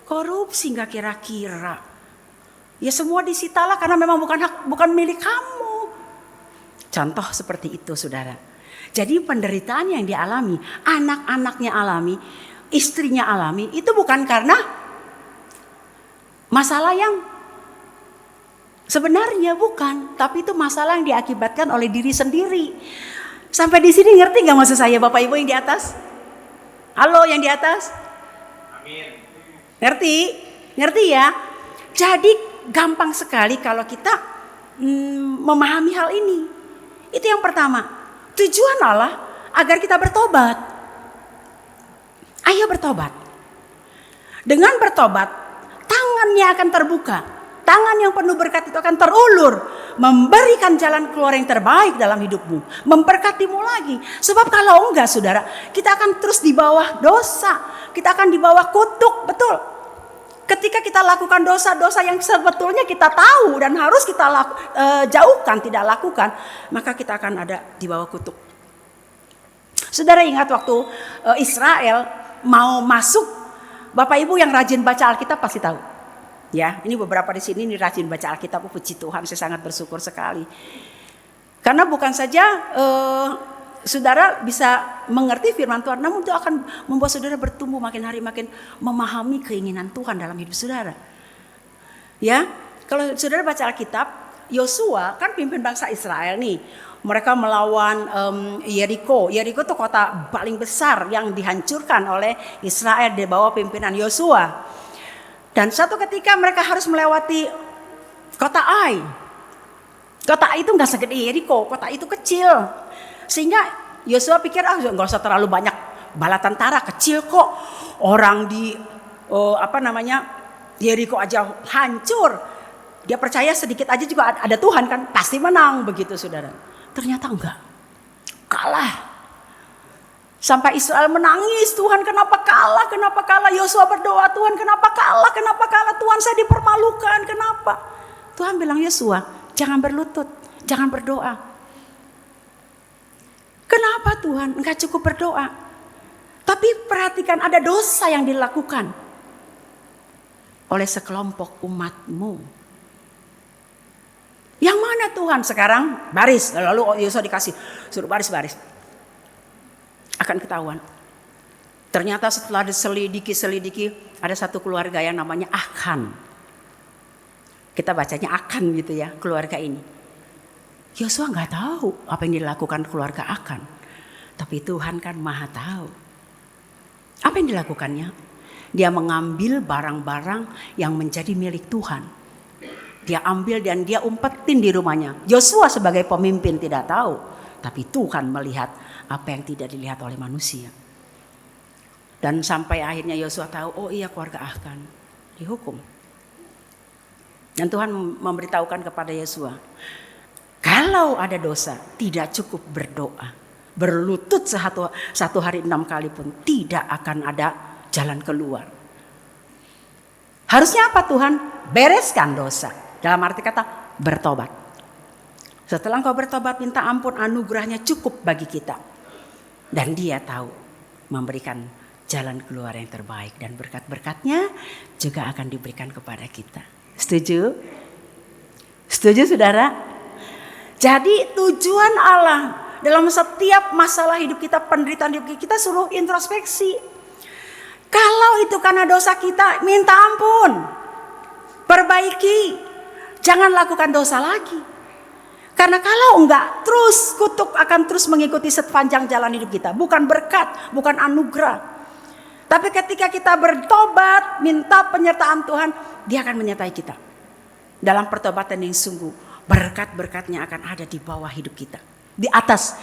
korupsi nggak kira-kira. Ya semua disitalah karena memang bukan milik kamu. Contoh seperti itu saudara. Jadi penderitaan yang dialami, anak-anaknya alami, istrinya alami, itu bukan karena masalah yang sebenarnya bukan. Tapi itu masalah yang diakibatkan oleh diri sendiri. Sampai di sini ngerti gak maksud saya Bapak Ibu yang di atas? Halo yang di atas? Amin. Ngerti? Ngerti ya? Jadi gampang sekali kalau kita memahami hal ini. Itu yang pertama. Tujuan Allah agar kita bertobat. Ayo bertobat. Dengan bertobat, tangannya akan terbuka. Tangan yang penuh berkat itu akan terulur. Memberikan jalan keluar yang terbaik dalam hidupmu. Memberkatimu lagi. Sebab kalau enggak saudara, kita akan terus di bawah dosa. Kita akan di bawah kutuk, betul. Ketika kita lakukan dosa-dosa yang sebetulnya kita tahu dan harus kita jauhkan, tidak lakukan. Maka kita akan ada di bawah kutuk. Saudara ingat waktu Israel mau masuk. Bapak Ibu yang rajin baca Alkitab pasti tahu. Ya, ini beberapa di sini ini rajin baca Alkitab, puji Tuhan, saya sangat bersyukur sekali. Karena bukan saja saudara bisa mengerti firman Tuhan, namun itu akan membuat saudara bertumbuh makin hari makin memahami keinginan Tuhan dalam hidup saudara. Ya, kalau saudara baca Alkitab, Yosua kan pimpin bangsa Israel nih. Mereka melawan Yeriko. Yeriko itu kota paling besar yang dihancurkan oleh Israel di bawah pimpinan Yosua. Dan satu ketika mereka harus melewati kota Ai. Kota Ai itu nggak segede Yeriko, kota itu kecil. Sehingga Yosua pikir nggak usah terlalu banyak bala tentara, kecil kok. Orang di Yeriko aja hancur. Dia percaya sedikit aja juga ada Tuhan kan, pasti menang begitu saudara. Ternyata enggak, kalah. Sampai Israel menangis, Tuhan kenapa kalah, kenapa kalah. Yosua berdoa, Tuhan kenapa kalah, Tuhan saya dipermalukan, kenapa. Tuhan bilang, Yosua jangan berlutut, jangan berdoa. Kenapa Tuhan? Enggak cukup berdoa. Tapi perhatikan ada dosa yang dilakukan oleh sekelompok umatmu. Yang mana Tuhan? Sekarang baris. Lalu Yosua dikasih, suruh baris. Akan ketahuan. Ternyata setelah diselidiki, ada satu keluarga yang namanya Akan. Kita bacanya Akan gitu ya, keluarga ini. Yosua nggak tahu apa yang dilakukan keluarga Akan, tapi Tuhan kan maha tahu. Apa yang dilakukannya? Dia mengambil barang-barang yang menjadi milik Tuhan. Dia ambil dan dia umpetin di rumahnya. Yosua sebagai pemimpin tidak tahu, tapi Tuhan melihat apa yang tidak dilihat oleh manusia. Dan sampai akhirnya Yosua tahu, oh iya keluarga Akan dihukum. Dan Tuhan memberitahukan kepada Yosua, kalau ada dosa, tidak cukup berdoa. Berlutut satu hari 6 kali pun tidak akan ada jalan keluar. Harusnya apa Tuhan? Bereskan dosa. Dalam arti kata bertobat. Setelah engkau bertobat, minta ampun, anugerahnya cukup bagi kita. Dan dia tahu memberikan jalan keluar yang terbaik. Dan berkat-berkatnya juga akan diberikan kepada kita. Setuju? Setuju saudara? Jadi tujuan Allah dalam setiap masalah hidup kita, penderitaan hidup kita, suruh introspeksi. Kalau itu karena dosa kita, minta ampun, perbaiki, jangan lakukan dosa lagi. Karena kalau enggak, terus kutuk akan terus mengikuti sepanjang jalan hidup kita. Bukan berkat, bukan anugerah. Tapi ketika kita bertobat, minta penyertaan Tuhan, Dia akan menyertai kita. Dalam pertobatan yang sungguh, berkat-berkatnya akan ada di bawah hidup kita. Di atas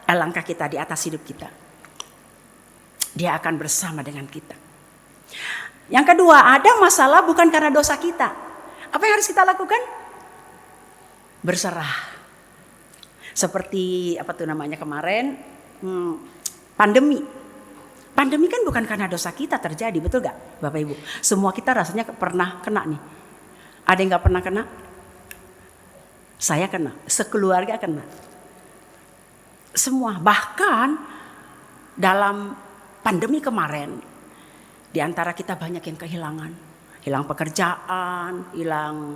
langkah kita, di atas hidup kita. Dia akan bersama dengan kita. Yang kedua, ada masalah bukan karena dosa kita. Apa yang harus kita lakukan? Berserah. Seperti kemarin, pandemi. Pandemi kan bukan karena dosa kita terjadi, betul gak Bapak Ibu? Semua kita rasanya pernah kena nih. Ada yang gak pernah kena? Saya kena, sekeluarga kena. Semua, bahkan dalam pandemi kemarin, di antara kita banyak yang kehilangan. Hilang pekerjaan, hilang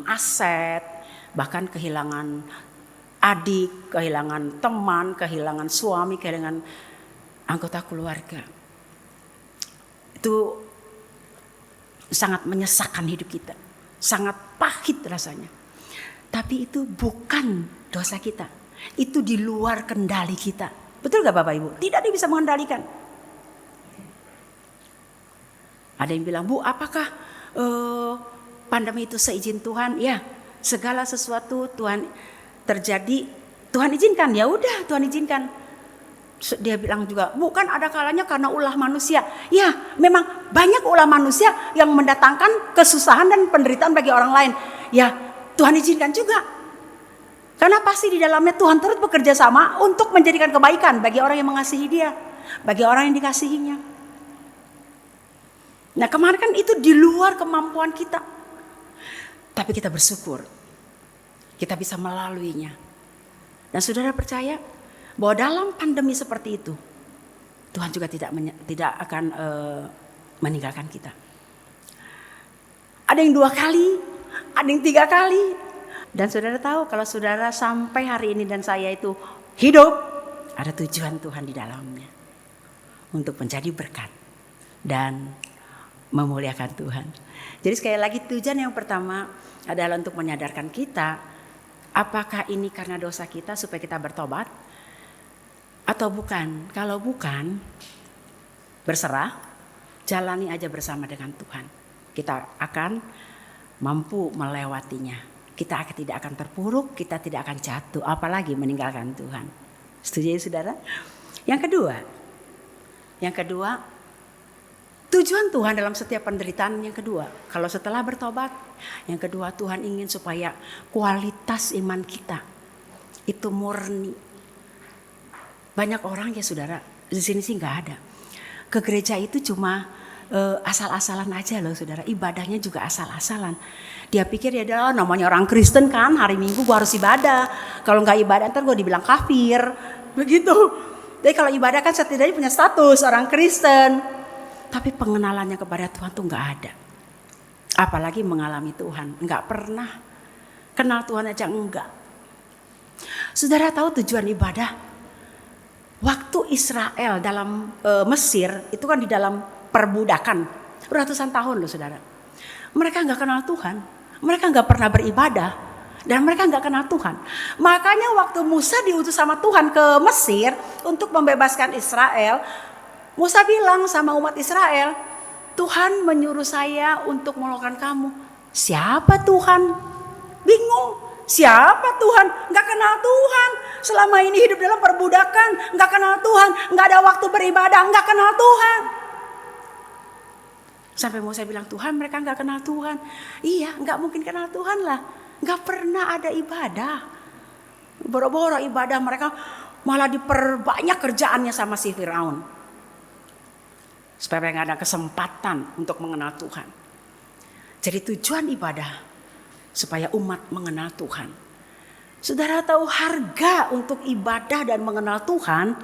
aset, bahkan kehilangan adik, kehilangan teman, kehilangan suami, kehilangan anggota keluarga. Itu sangat menyesakkan hidup kita, sangat pahit rasanya. Tapi itu bukan dosa kita. Itu di luar kendali kita. Betul gak Bapak Ibu? Tidak ada yang bisa mengendalikan. Ada yang bilang, Bu apakah pandemi itu seizin Tuhan? Ya, segala sesuatu Tuhan terjadi, Tuhan izinkan. Ya udah Tuhan izinkan. Dia bilang juga, bukan ada kalanya karena ulah manusia. Ya memang banyak ulah manusia yang mendatangkan kesusahan dan penderitaan bagi orang lain. Ya Tuhan izinkan juga. Karena pasti di dalamnya Tuhan terus bekerja sama untuk menjadikan kebaikan bagi orang yang mengasihi Dia, bagi orang yang dikasihinya. Nah kemarin kan itu di luar kemampuan kita. Tapi kita bersyukur kita bisa melaluinya. Dan saudara percaya bahwa dalam pandemi seperti itu Tuhan juga tidak akan meninggalkan kita. Ada yang 2 kali, ada yang 3 kali. Dan saudara tahu kalau saudara sampai hari ini dan saya itu hidup, Ada tujuan Tuhan di dalamnya untuk menjadi berkat dan memuliakan Tuhan. Jadi sekali lagi tujuan yang pertama adalah untuk menyadarkan kita, apakah ini karena dosa kita supaya kita bertobat atau bukan. Kalau bukan, berserah, jalani aja bersama dengan Tuhan. Kita akan mampu melewatinya. Kita tidak akan terpuruk, kita tidak akan jatuh, apalagi meninggalkan Tuhan. Setuju ya saudara? Yang kedua, tujuan Tuhan dalam setiap penderitaan yang kedua, kalau setelah bertobat, yang kedua Tuhan ingin supaya kualitas iman kita itu murni. Banyak orang ya saudara, di sini sih nggak ada. Ke gereja itu cuma asal-asalan aja loh saudara, ibadahnya juga asal-asalan. Dia pikir ya adalah namanya orang Kristen kan, hari Minggu gua harus ibadah. Kalau nggak ibadah ntar gua dibilang kafir, begitu. Jadi kalau ibadah kan setidaknya punya status orang Kristen. Tapi pengenalannya kepada Tuhan tuh nggak ada. Apalagi mengalami Tuhan, nggak pernah. Kenal Tuhan aja enggak. Saudara tahu tujuan ibadah? Waktu Israel dalam Mesir itu kan di dalam perbudakan ratusan tahun loh saudara. Mereka nggak kenal Tuhan, mereka nggak pernah beribadah, dan mereka nggak kenal Tuhan. Makanya waktu Musa diutus sama Tuhan ke Mesir untuk membebaskan Israel, Musa bilang sama umat Israel, Tuhan menyuruh saya untuk melakukan kamu. Siapa Tuhan? Bingung. Siapa Tuhan? Gak kenal Tuhan. Selama ini hidup dalam perbudakan, gak kenal Tuhan. Gak ada waktu beribadah, gak kenal Tuhan. Sampai Musa bilang, Tuhan mereka gak kenal Tuhan. Iya, gak mungkin kenal Tuhan lah. Gak pernah ada ibadah. Boro-boro ibadah mereka malah diperbanyak kerjaannya sama si Firaun. Supaya mereka ada kesempatan untuk mengenal Tuhan. Jadi tujuan ibadah supaya umat mengenal Tuhan. Saudara tahu harga untuk ibadah dan mengenal Tuhan,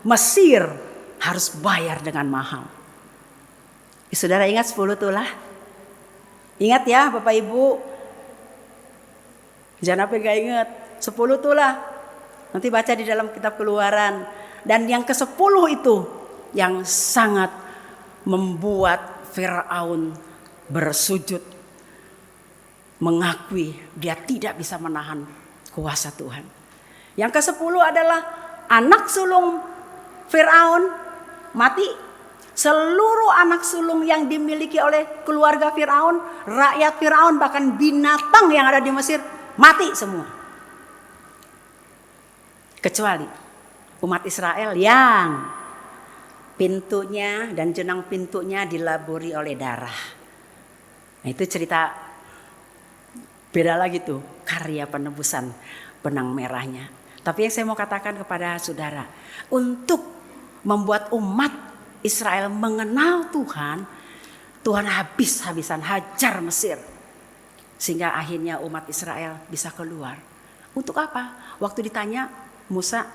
Mesir harus bayar dengan mahal. Saudara ingat 10 tulah? Ingat ya Bapak Ibu. Jangan apa gak ingat. 10 tulah. Nanti baca di dalam kitab Keluaran. Dan yang ke-10 itu yang sangat membuat Firaun bersujud, mengakui dia tidak bisa menahan kuasa Tuhan. Yang ke-10 adalah anak sulung Firaun mati. Seluruh anak sulung yang dimiliki oleh keluarga Firaun, rakyat Firaun, bahkan binatang yang ada di Mesir mati semua. Kecuali umat Israel yang pintunya dan jenang pintunya dilaburi oleh darah. Nah itu cerita beda lagi tuh, karya penebusan benang merahnya. Tapi yang saya mau katakan kepada saudara, untuk membuat umat Israel mengenal Tuhan, Tuhan habis-habisan hajar Mesir. Sehingga akhirnya umat Israel bisa keluar. Untuk apa? Waktu ditanya Musa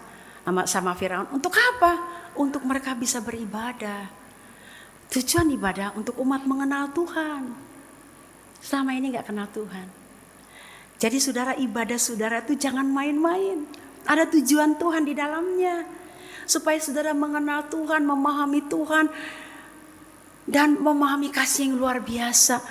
sama Firaun, untuk apa? Untuk mereka bisa beribadah. Tujuan ibadah untuk umat mengenal Tuhan. Selama ini gak kenal Tuhan. Jadi saudara, ibadah saudara itu jangan main-main. Ada tujuan Tuhan di dalamnya. Supaya saudara mengenal Tuhan, memahami Tuhan. Dan memahami kasih yang luar biasa.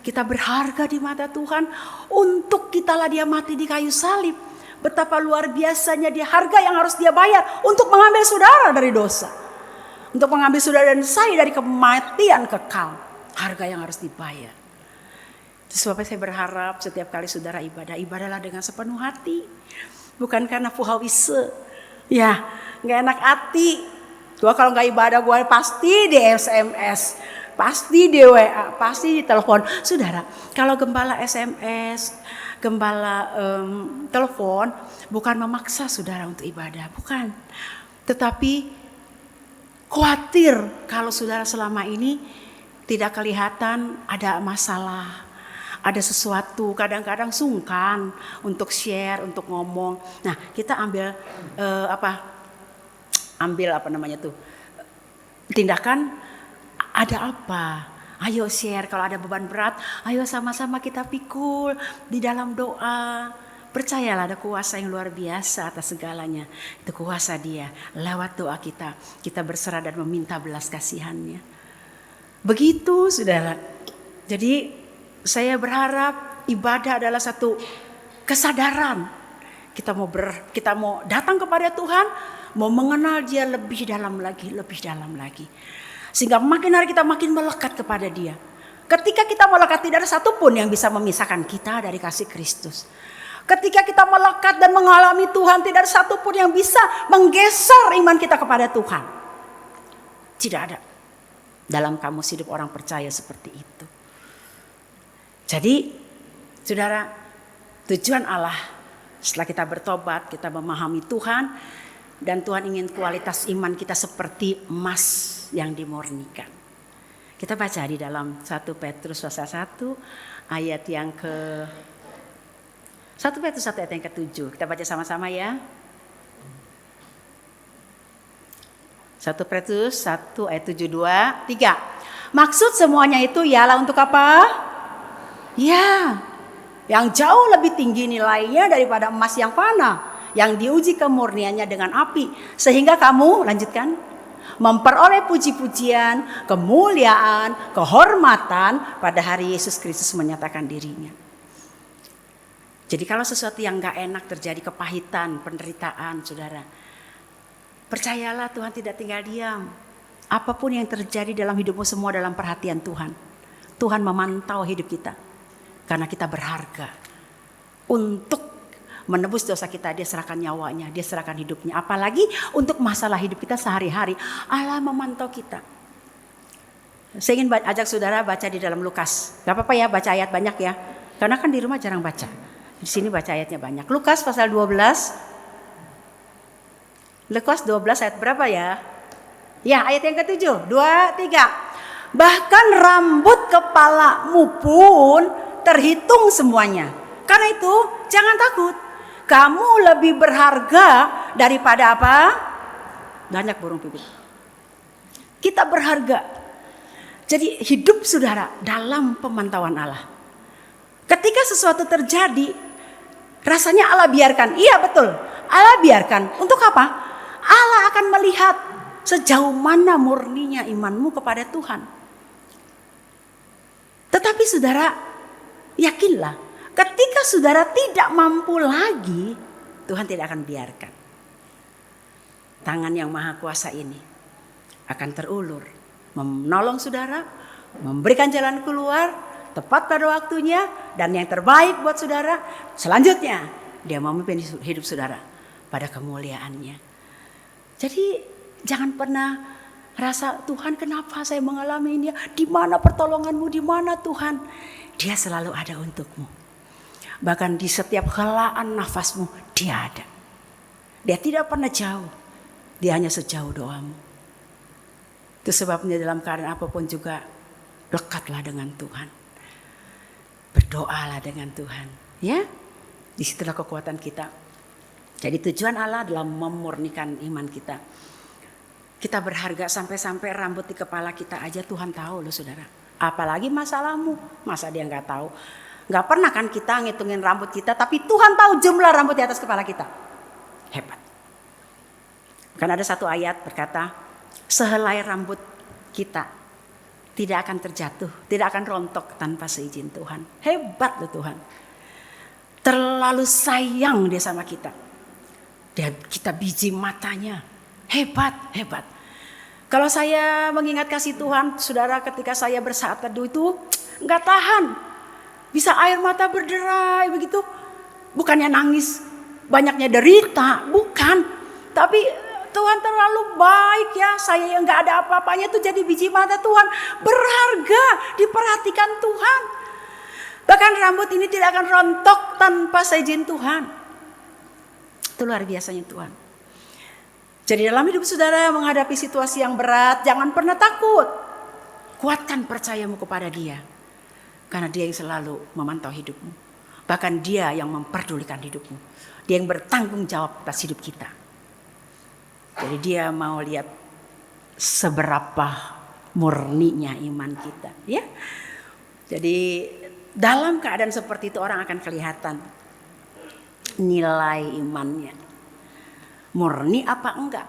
Kita berharga di mata Tuhan. Untuk kitalah dia mati di kayu salib. Betapa luar biasanya dia, harga yang harus dia bayar untuk mengambil saudara dari dosa. Untuk mengambil saudara dan saya dari kematian kekal. Harga yang harus dibayar. Itu sebabnya saya berharap setiap kali saudara ibadah, ibadahlah dengan sepenuh hati. Bukan karena puhawise. Ya, gak enak hati. Gua kalau gak ibadah gue pasti di SMS. Pasti di WA, pasti di telepon. Saudara, kalau gembala SMS, gembala telepon, bukan memaksa saudara untuk ibadah, bukan. Tetapi khawatir kalau saudara selama ini tidak kelihatan ada masalah, ada sesuatu, kadang-kadang sungkan untuk share, untuk ngomong. Nah, kita ambil tindakan. Ada apa? Ayo share, kalau ada beban berat, ayo sama-sama kita pikul di dalam doa. Percayalah ada kuasa yang luar biasa atas segalanya. Itu kuasa Dia. Lewat doa kita, kita berserah dan meminta belas kasihannya. Begitu saudara. Jadi saya berharap ibadah adalah satu kesadaran. Kita mau datang kepada Tuhan, mau mengenal Dia lebih dalam lagi, lebih dalam lagi. Sehingga makin hari kita makin melekat kepada Dia. Ketika kita melekat, tidak ada satupun yang bisa memisahkan kita dari kasih Kristus. Ketika kita melekat dan mengalami Tuhan, tidak ada satupun yang bisa menggeser iman kita kepada Tuhan. Tidak ada. Dalam kamus hidup orang percaya seperti itu. Jadi, saudara, tujuan Allah setelah kita bertobat, kita memahami Tuhan, dan Tuhan ingin kualitas iman kita seperti emas yang dimurnikan. Kita baca di dalam 1 Petrus pasal 1 ayat yang ke 1 Petrus 1 ayat yang ke-7. Kita baca sama-sama ya. 1 Petrus 1 ayat 7, 2, 3. Maksud semuanya itu ialah untuk apa? Ya, yang jauh lebih tinggi nilainya daripada emas yang fana, yang diuji kemurniannya dengan api. Sehingga kamu, lanjutkan, memperoleh puji-pujian, kemuliaan, kehormatan pada hari Yesus Kristus menyatakan dirinya. Jadi kalau sesuatu yang gak enak terjadi, kepahitan, penderitaan, saudara, percayalah Tuhan tidak tinggal diam. Apapun yang terjadi dalam hidupmu, semua dalam perhatian Tuhan. Tuhan memantau hidup kita. Karena kita berharga. Untuk menebus dosa kita, Dia serahkan nyawanya, Dia serahkan hidupnya. Apalagi untuk masalah hidup kita sehari-hari, Allah memantau kita. Saya ingin ajak saudara baca di dalam Lukas. Gak apa-apa ya baca ayat banyak ya. Karena kan di rumah jarang baca. Di sini baca ayatnya banyak. Lukas pasal 12. Lukas 12 ayat berapa ya? Ya, ayat yang ke-7. 2, 3. Bahkan rambut kepalamu pun terhitung semuanya. Karena itu jangan takut. Kamu lebih berharga daripada apa? Banyak burung pipit. Kita berharga. Jadi hidup saudara dalam pemantauan Allah. Ketika sesuatu terjadi, rasanya Allah biarkan. Iya betul, Allah biarkan. Untuk apa? Allah akan melihat sejauh mana murninya imanmu kepada Tuhan. Tetapi saudara, yakinlah, ketika saudara tidak mampu lagi, Tuhan tidak akan biarkan. Tangan yang maha kuasa ini akan terulur, menolong saudara, memberikan jalan keluar tepat pada waktunya, dan yang terbaik buat saudara. Selanjutnya Dia memimpin hidup saudara pada kemuliaannya. Jadi jangan pernah rasa, Tuhan kenapa saya mengalami ini? Di mana pertolonganmu? Di mana Tuhan? Dia selalu ada untukmu. Bahkan di setiap helaan nafasmu Dia ada. Dia tidak pernah jauh. Dia hanya sejauh doamu. Itu sebabnya dalam keadaan apapun juga lekatlah dengan Tuhan. Berdoalah dengan Tuhan, ya. Disitulah kekuatan kita. Jadi tujuan Allah adalah memurnikan iman kita. Kita berharga sampai-sampai rambut di kepala kita aja Tuhan tahu loh saudara. Apalagi masalahmu, masa Dia nggak tahu? Nggak pernah kan kita ngitungin rambut kita, tapi Tuhan tahu jumlah rambut di atas kepala kita. Hebat. Kan ada satu ayat berkata, sehelai rambut kita tidak akan terjatuh, tidak akan rontok tanpa seizin Tuhan. Hebat loh Tuhan. Terlalu sayang Dia sama kita. Kita biji matanya. Hebat, hebat. Kalau saya mengingat kasih Tuhan, saudara, ketika saya bersaat teduh itu nggak tahan. Bisa air mata berderai begitu. Bukannya nangis, banyaknya derita, bukan. Tapi Tuhan terlalu baik ya, saya yang gak ada apa-apanya itu jadi biji mata Tuhan. Berharga, diperhatikan Tuhan. Bahkan rambut ini tidak akan rontok tanpa seizin Tuhan. Itu luar biasanya Tuhan. Jadi dalam hidup saudara menghadapi situasi yang berat, jangan pernah takut. Kuatkan percayamu kepada Dia. Karena Dia yang selalu memantau hidupmu. Bahkan Dia yang memperdulikan hidupmu. Dia yang bertanggung jawab atas hidup kita. Jadi Dia mau lihat seberapa murninya iman kita, ya. Jadi dalam keadaan seperti itu orang akan kelihatan nilai imannya. Murni apa enggak?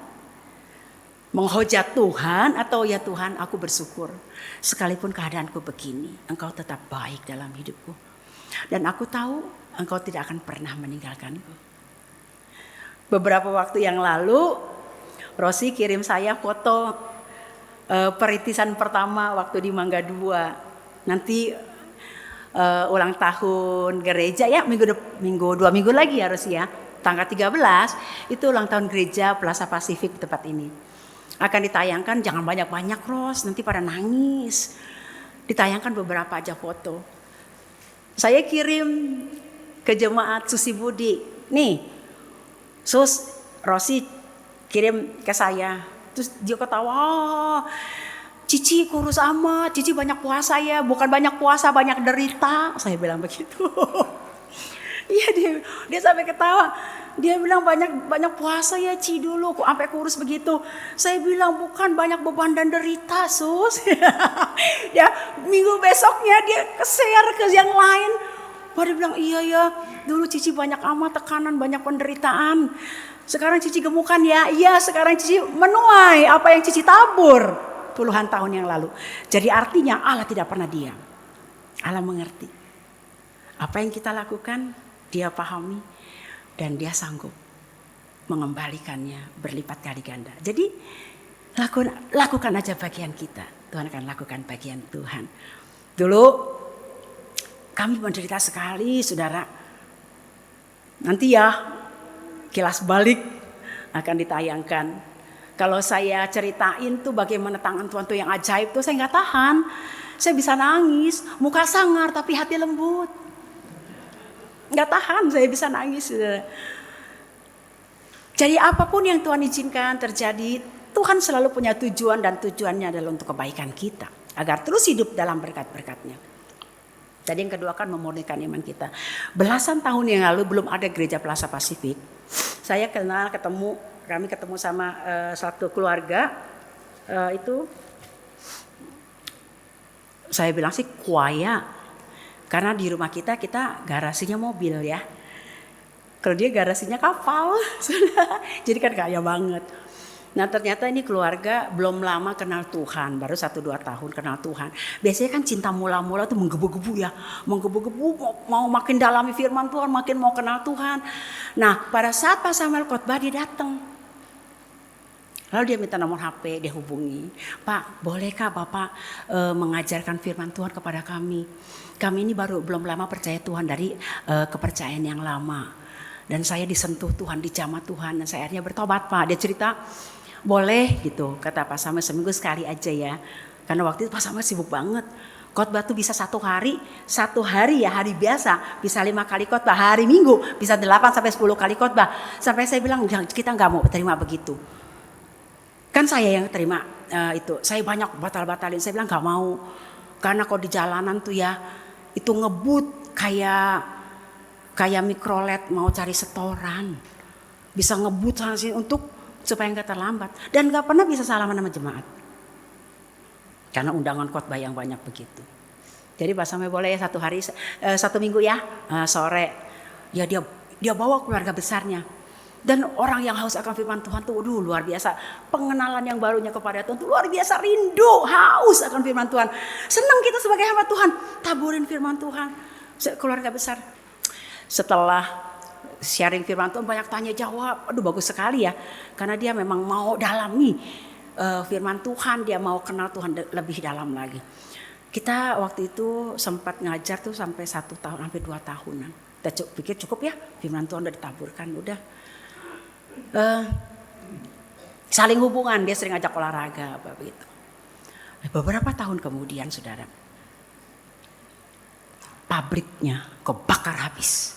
Menghujat Tuhan atau ya Tuhan aku bersyukur. Sekalipun keadaanku begini, Engkau tetap baik dalam hidupku. Dan aku tahu Engkau tidak akan pernah meninggalkanku. Beberapa waktu yang lalu, Rosi kirim saya foto peritisan pertama waktu di Mangga 2. Nanti ulang tahun gereja ya, dua minggu lagi harus ya. Tanggal 13 itu ulang tahun gereja Plaza Pasifik tempat ini. Akan ditayangkan, jangan banyak-banyak Ros, nanti pada nangis. Ditayangkan beberapa aja foto. Saya kirim ke jemaat Susi Budi. Nih, Sus, Rosi kirim ke saya. Terus dia ketawa, oh, Cici kurus amat, Cici banyak puasa ya. Bukan banyak puasa, banyak derita. Saya bilang begitu. Iya dia sampai ketawa. Dia bilang banyak puasa ya Ci dulu, kok sampai kurus begitu. Saya bilang bukan, banyak beban dan derita Sus. Ya minggu besoknya dia share ke yang lain. Dia bilang iya ya, dulu Cici banyak amat tekanan, banyak penderitaan. Sekarang Cici gemukan ya. Iya, sekarang Cici menuai apa yang Cici tabur puluhan tahun yang lalu. Jadi artinya Allah tidak pernah diam. Allah mengerti. Apa yang kita lakukan Dia pahami dan Dia sanggup mengembalikannya berlipat kali ganda. Jadi lakukan aja bagian kita, Tuhan akan lakukan bagian Tuhan. Dulu kami menderita sekali saudara. Nanti ya kilas balik akan ditayangkan. Kalau saya ceritain tuh bagaimana tangan Tuhan tuh yang ajaib tuh, saya nggak tahan. Saya bisa nangis, muka sangar tapi hati lembut. Nggak tahan, saya bisa nangis. Jadi apapun yang Tuhan izinkan terjadi, Tuhan selalu punya tujuan dan tujuannya adalah untuk kebaikan kita. Agar terus hidup dalam berkat-berkatnya. Jadi yang kedua kan memurnikan iman kita. Belasan tahun yang lalu belum ada gereja Plaza Pasifik. Saya kami ketemu sama satu keluarga itu. Saya bilang sih kuaya. Karena di rumah kita garasinya mobil ya. Kalau dia garasinya kapal. Jadi kan kaya banget. Nah ternyata ini keluarga belum lama kenal Tuhan. Baru 1-2 tahun kenal Tuhan. Biasanya kan cinta mula-mula tuh menggebu-gebu ya. Menggebu-gebu mau makin dalami firman Tuhan. Makin mau kenal Tuhan. Nah pada saat Pak Samuel khotbah dia datang. Lalu dia minta nomor HP, dia hubungi. Pak, bolehkah Bapak mengajarkan firman Tuhan kepada kami? Kami ini belum lama percaya Tuhan dari kepercayaan yang lama. Dan saya disentuh Tuhan, dijamah Tuhan. Dan saya akhirnya bertobat Pak. Dia cerita, boleh gitu. Kata Pak Samuel, seminggu sekali aja ya. Karena waktu itu Pak Samuel sibuk banget. Khotbah tuh bisa satu hari ya, hari biasa bisa 5 kali khotbah. Hari Minggu bisa 8-10 kali khotbah. Sampai saya bilang, kita gak mau terima begitu. Kan saya yang terima itu. Saya banyak batal-batalin. Saya bilang gak mau. Karena kalau di jalanan tuh ya, itu ngebut kayak mikrolet mau cari setoran. Bisa ngebut untuk supaya gak terlambat. Dan gak pernah bisa salaman sama jemaat. Karena undangan khotbah yang banyak begitu. Jadi Pak Samuel boleh ya 1 minggu ya sore. Ya dia bawa keluarga besarnya. Dan orang yang haus akan firman Tuhan tuh luar biasa. Pengenalan yang barunya kepada Tuhan tuh luar biasa, rindu, haus akan firman Tuhan. Senang kita sebagai hamba Tuhan, taburin firman Tuhan. Keluarga besar. Setelah sharing firman Tuhan banyak tanya jawab. Aduh bagus sekali ya. Karena dia memang mau dalami firman Tuhan, dia mau kenal Tuhan lebih dalam lagi. Kita waktu itu sempat ngajar tuh sampai 1 tahun, hampir 2 tahunan. Kita pikir cukup ya, firman Tuhan udah ditaburkan, udah. Saling hubungan, dia sering ajak olahraga apa begitu. Beberapa tahun kemudian saudara, pabriknya kebakar habis.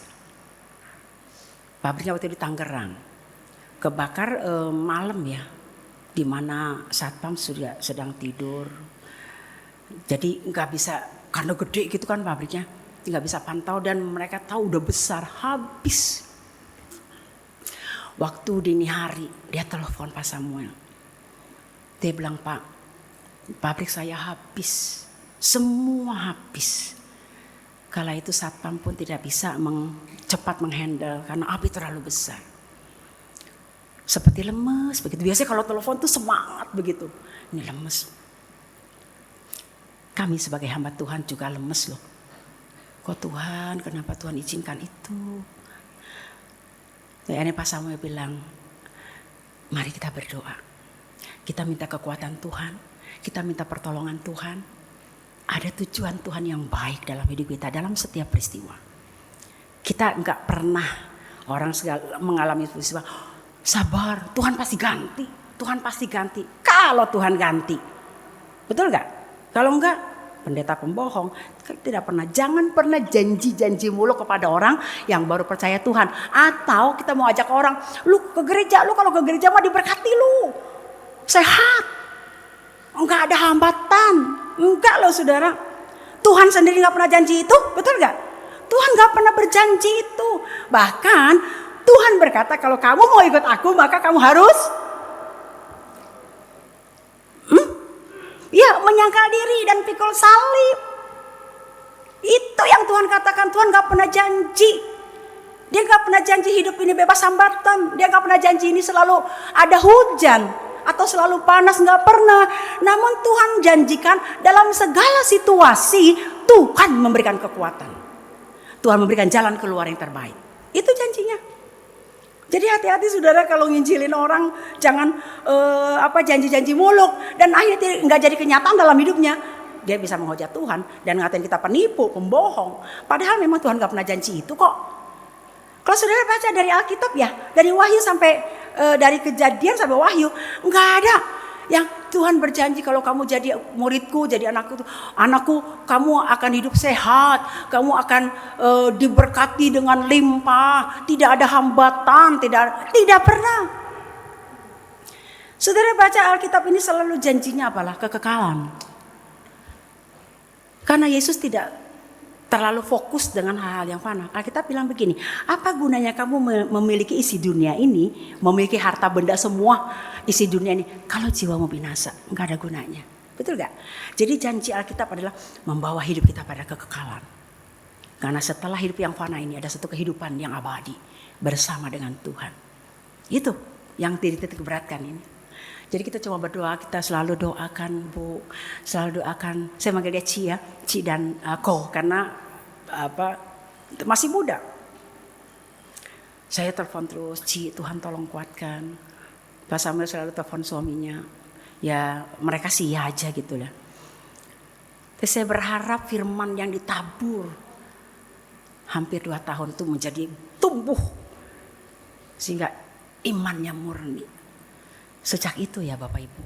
Pabriknya waktu itu di Tangerang, kebakar malam ya, di mana satpam sudah sedang tidur. Jadi nggak bisa, karena gede gitu kan pabriknya, nggak bisa pantau dan mereka tahu udah besar, habis. Waktu dini hari dia telepon Pak Samuel. Dia bilang, Pak, pabrik saya habis. Semua habis. Kala itu satpam pun tidak bisa cepat menghandle karena api terlalu besar. Seperti lemes begitu. Biasanya kalau telepon tuh semangat begitu. Ini lemes. Kami sebagai hamba Tuhan juga lemes loh. Kok Tuhan, kenapa Tuhan izinkan itu? Ini Pak Samuel bilang, mari kita berdoa. Kita minta kekuatan Tuhan. Kita minta pertolongan Tuhan. Ada tujuan Tuhan yang baik dalam hidup kita, dalam setiap peristiwa. Kita enggak pernah orang mengalami peristiwa, sabar, Tuhan pasti ganti. Tuhan pasti ganti. Kalau Tuhan ganti. Betul enggak? Kalau enggak, pendeta pembohong. Tidak pernah. Jangan pernah janji-janji mulu kepada orang yang baru percaya Tuhan. Atau kita mau ajak orang, lu ke gereja, lu kalau ke gereja mah diberkati lu. Sehat. Enggak ada hambatan. Enggak loh saudara. Tuhan sendiri enggak pernah janji itu. Betul enggak? Tuhan enggak pernah berjanji itu. Bahkan Tuhan berkata kalau kamu mau ikut aku maka kamu harus ya menyangkal diri dan pikul salib. Itu yang Tuhan katakan. Tuhan enggak pernah janji. Dia enggak pernah janji hidup ini bebas hambatan. Dia enggak pernah janji ini selalu ada hujan atau selalu panas, enggak pernah. Namun Tuhan janjikan dalam segala situasi Tuhan memberikan kekuatan. Tuhan memberikan jalan keluar yang terbaik. Itu janjinya. Jadi hati-hati saudara kalau nginjilin orang, jangan janji-janji muluk dan akhirnya enggak jadi kenyataan dalam hidupnya. Dia bisa menghujat Tuhan dan ngatain kita penipu, pembohong. Padahal memang Tuhan enggak pernah janji itu kok. Kalau saudara baca dari Alkitab ya, dari Wahyu sampai dari Kejadian sampai Wahyu, enggak ada yang Tuhan berjanji kalau kamu jadi muridku, jadi anakku, kamu akan hidup sehat, kamu akan diberkati dengan limpah, tidak ada hambatan, tidak pernah. Saudara baca Alkitab ini selalu janjinya apalah? Kekekalan. Karena Yesus tidak terlalu fokus dengan hal-hal yang fana. Alkitab bilang begini, apa gunanya kamu memiliki isi dunia ini, memiliki harta benda semua isi dunia ini, kalau jiwamu binasa, enggak ada gunanya. Betul gak? Jadi janji Alkitab adalah membawa hidup kita pada kekekalan. Karena setelah hidup yang fana ini ada satu kehidupan yang abadi bersama dengan Tuhan. Itu yang titik beratkan ini. Jadi kita cuma berdoa, kita selalu doakan Bu, selalu doakan. Saya manggil dia Ci ya, Ci dan Ko karena masih muda. Saya telepon terus, Ci Tuhan tolong kuatkan. Pak Samuel selalu telepon suaminya, ya mereka sih ya aja gitu lah. Terus saya berharap firman yang ditabur hampir 2 tahun itu menjadi tumbuh sehingga imannya murni. Sejak itu ya Bapak Ibu,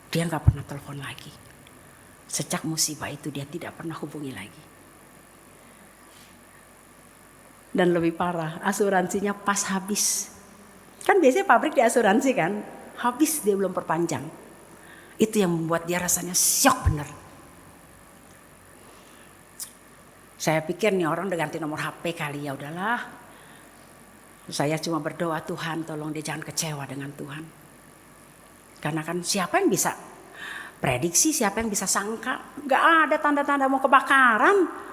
dia gak pernah telepon lagi. Sejak musibah itu dia tidak pernah hubungi lagi. Dan lebih parah, asuransinya pas habis. Kan biasanya pabrik diasuransi kan, habis dia belum perpanjang. Itu yang membuat dia rasanya syok bener. Saya pikir nih orang udah ganti nomor HP kali, ya udahlah. Saya cuma berdoa, Tuhan tolong dia jangan kecewa dengan Tuhan. Karena kan siapa yang bisa prediksi, siapa yang bisa sangka. Gak ada tanda-tanda mau kebakaran.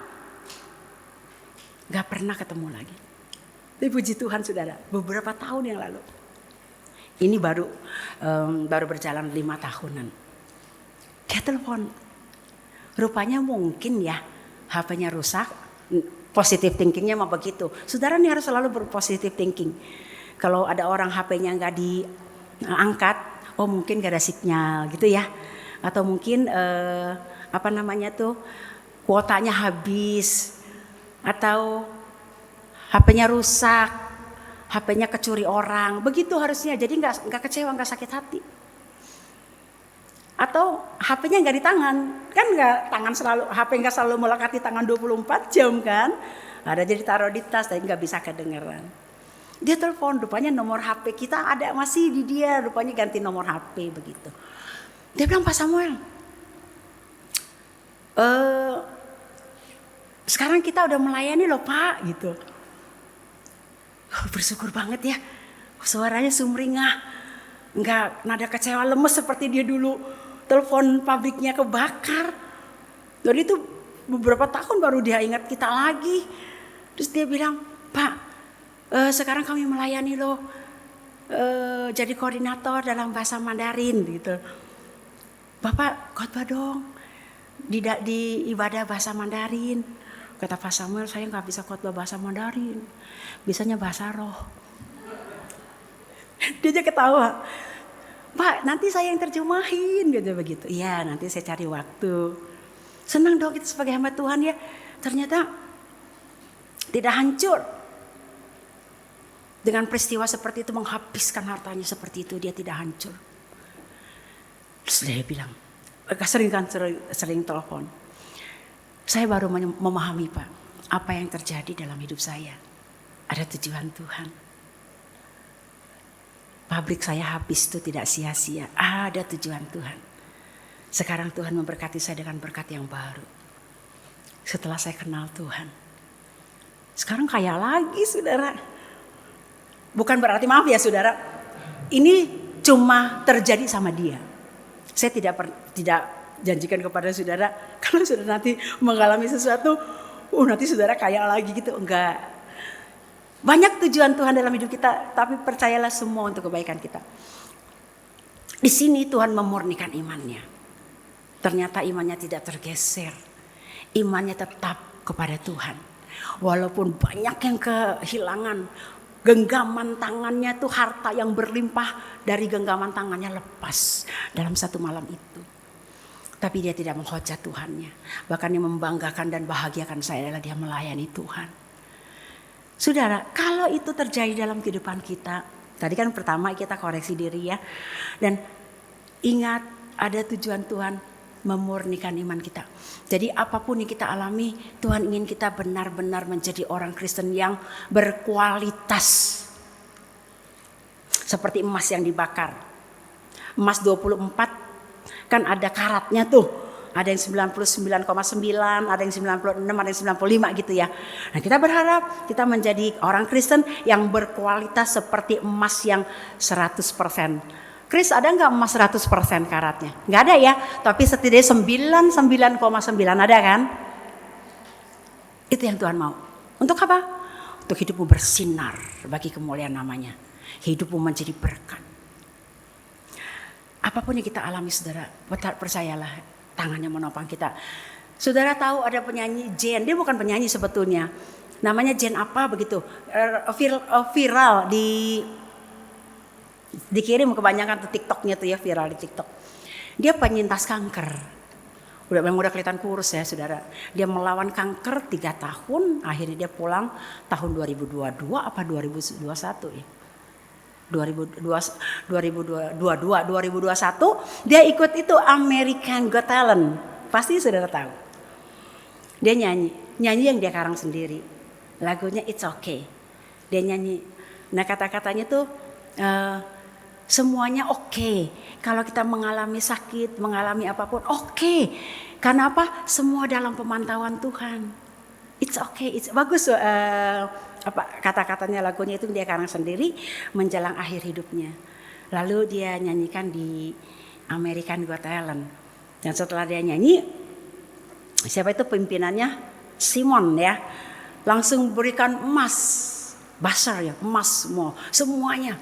Gak pernah ketemu lagi. Tapi puji Tuhan saudara, beberapa tahun yang lalu. Ini baru berjalan 5 tahunan. Dia telepon. Rupanya mungkin ya HP-nya rusak. Positive thinkingnya mah begitu. Saudara nih harus selalu berpositive thinking. Kalau ada orang HP-nya gak diangkat, oh mungkin gak ada sinyal gitu ya. Atau mungkin kuotanya habis. Atau HP-nya rusak. HP-nya kecuri orang. Begitu harusnya. Jadi gak kecewa, gak sakit hati. Atau HP-nya gak di tangan. Kan HP gak selalu melekati tangan 24 jam kan. Ada jadi taruh di tas tapi gak bisa kedengeran. Dia telepon, rupanya nomor HP kita ada masih di dia, rupanya ganti nomor HP begitu. Dia bilang, Pak Samuel, sekarang kita udah melayani loh Pak, gitu. Bersyukur banget ya, suaranya sumringah, nggak nada kecewa lemes seperti dia dulu. Telepon pabriknya kebakar, dan itu beberapa tahun baru dia ingat kita lagi. Terus dia bilang, Pak, sekarang kami melayani loh, jadi koordinator dalam bahasa Mandarin gitu. Bapak khotbah dong di ibadah bahasa Mandarin. Kata Pak Samuel, saya nggak bisa khotbah bahasa Mandarin, bisanya bahasa roh. Dia aja ketawa, Pak nanti saya yang terjemahin gitu begitu. Iya nanti saya cari waktu. Senang dong kita sebagai hamba Tuhan ya. Ternyata tidak hancur. Dengan peristiwa seperti itu menghabiskan hartanya seperti itu, dia tidak hancur. Terus dia bilang, sering telepon. Saya baru memahami Pak, apa yang terjadi dalam hidup saya. Ada tujuan Tuhan. Pabrik saya habis itu tidak sia-sia. Ada tujuan Tuhan. Sekarang Tuhan memberkati saya dengan berkat yang baru. Setelah saya kenal Tuhan. Sekarang kaya lagi saudara. Bukan berarti maaf ya saudara. Ini cuma terjadi sama dia. Saya tidak janjikan kepada saudara. Kalau saudara nanti mengalami sesuatu. Nanti saudara kaya lagi gitu. Enggak. Banyak tujuan Tuhan dalam hidup kita, tapi percayalah semua untuk kebaikan kita. Di sini Tuhan memurnikan imannya. Ternyata imannya tidak tergeser. Imannya tetap kepada Tuhan. Walaupun banyak yang kehilangan, genggaman tangannya tuh harta yang berlimpah dari genggaman tangannya lepas dalam satu malam itu. Tapi dia tidak menghujat Tuhannya. Bahkan yang membanggakan dan bahagiakan saya adalah dia melayani Tuhan. Saudara, kalau itu terjadi dalam kehidupan kita, tadi kan pertama kita koreksi diri ya. Dan ingat ada tujuan Tuhan memurnikan iman kita. Jadi apapun yang kita alami, Tuhan ingin kita benar-benar menjadi orang Kristen yang berkualitas. Seperti emas yang dibakar. Emas 24 kan ada karatnya tuh. Ada yang 99,9, ada yang 96, ada yang 95 gitu ya. Nah kita berharap kita menjadi orang Kristen yang berkualitas seperti emas yang 100%. Kris ada nggak emas 100% karatnya? Nggak ada ya, tapi setidaknya 99,9 ada kan? Itu yang Tuhan mau. Untuk apa? Untuk hidupmu bersinar bagi kemuliaan namanya. Hidupmu menjadi berkat. Apapun yang kita alami saudara, percayalah. Tangannya menopang kita. Saudara tahu ada penyanyi Jen, dia bukan penyanyi sebetulnya. Namanya Jen apa begitu? Viral dikirim kebanyakan tuh TikToknya tuh ya, viral di TikTok. Dia penyintas kanker. Udah kelihatan kurus ya saudara. Dia melawan kanker 3 tahun, akhirnya dia pulang tahun 2022 apa 2021 ya. 2021 dia ikut itu American Got Talent, pasti saudara tahu. Dia nyanyi yang dia karang sendiri, lagunya It's Okay. Dia nyanyi, nah kata-katanya tuh semuanya oke. Kalau kita mengalami sakit, mengalami apapun oke. Karena apa? Semua dalam pemantauan Tuhan. It's okay, it's bagus. Kata-katanya lagunya itu dia karang sendiri menjelang akhir hidupnya. Lalu dia nyanyikan di American Got Talent. Dan setelah dia nyanyi, siapa itu pimpinannya? Simon ya. Langsung berikan emas, basar ya, emas semuanya.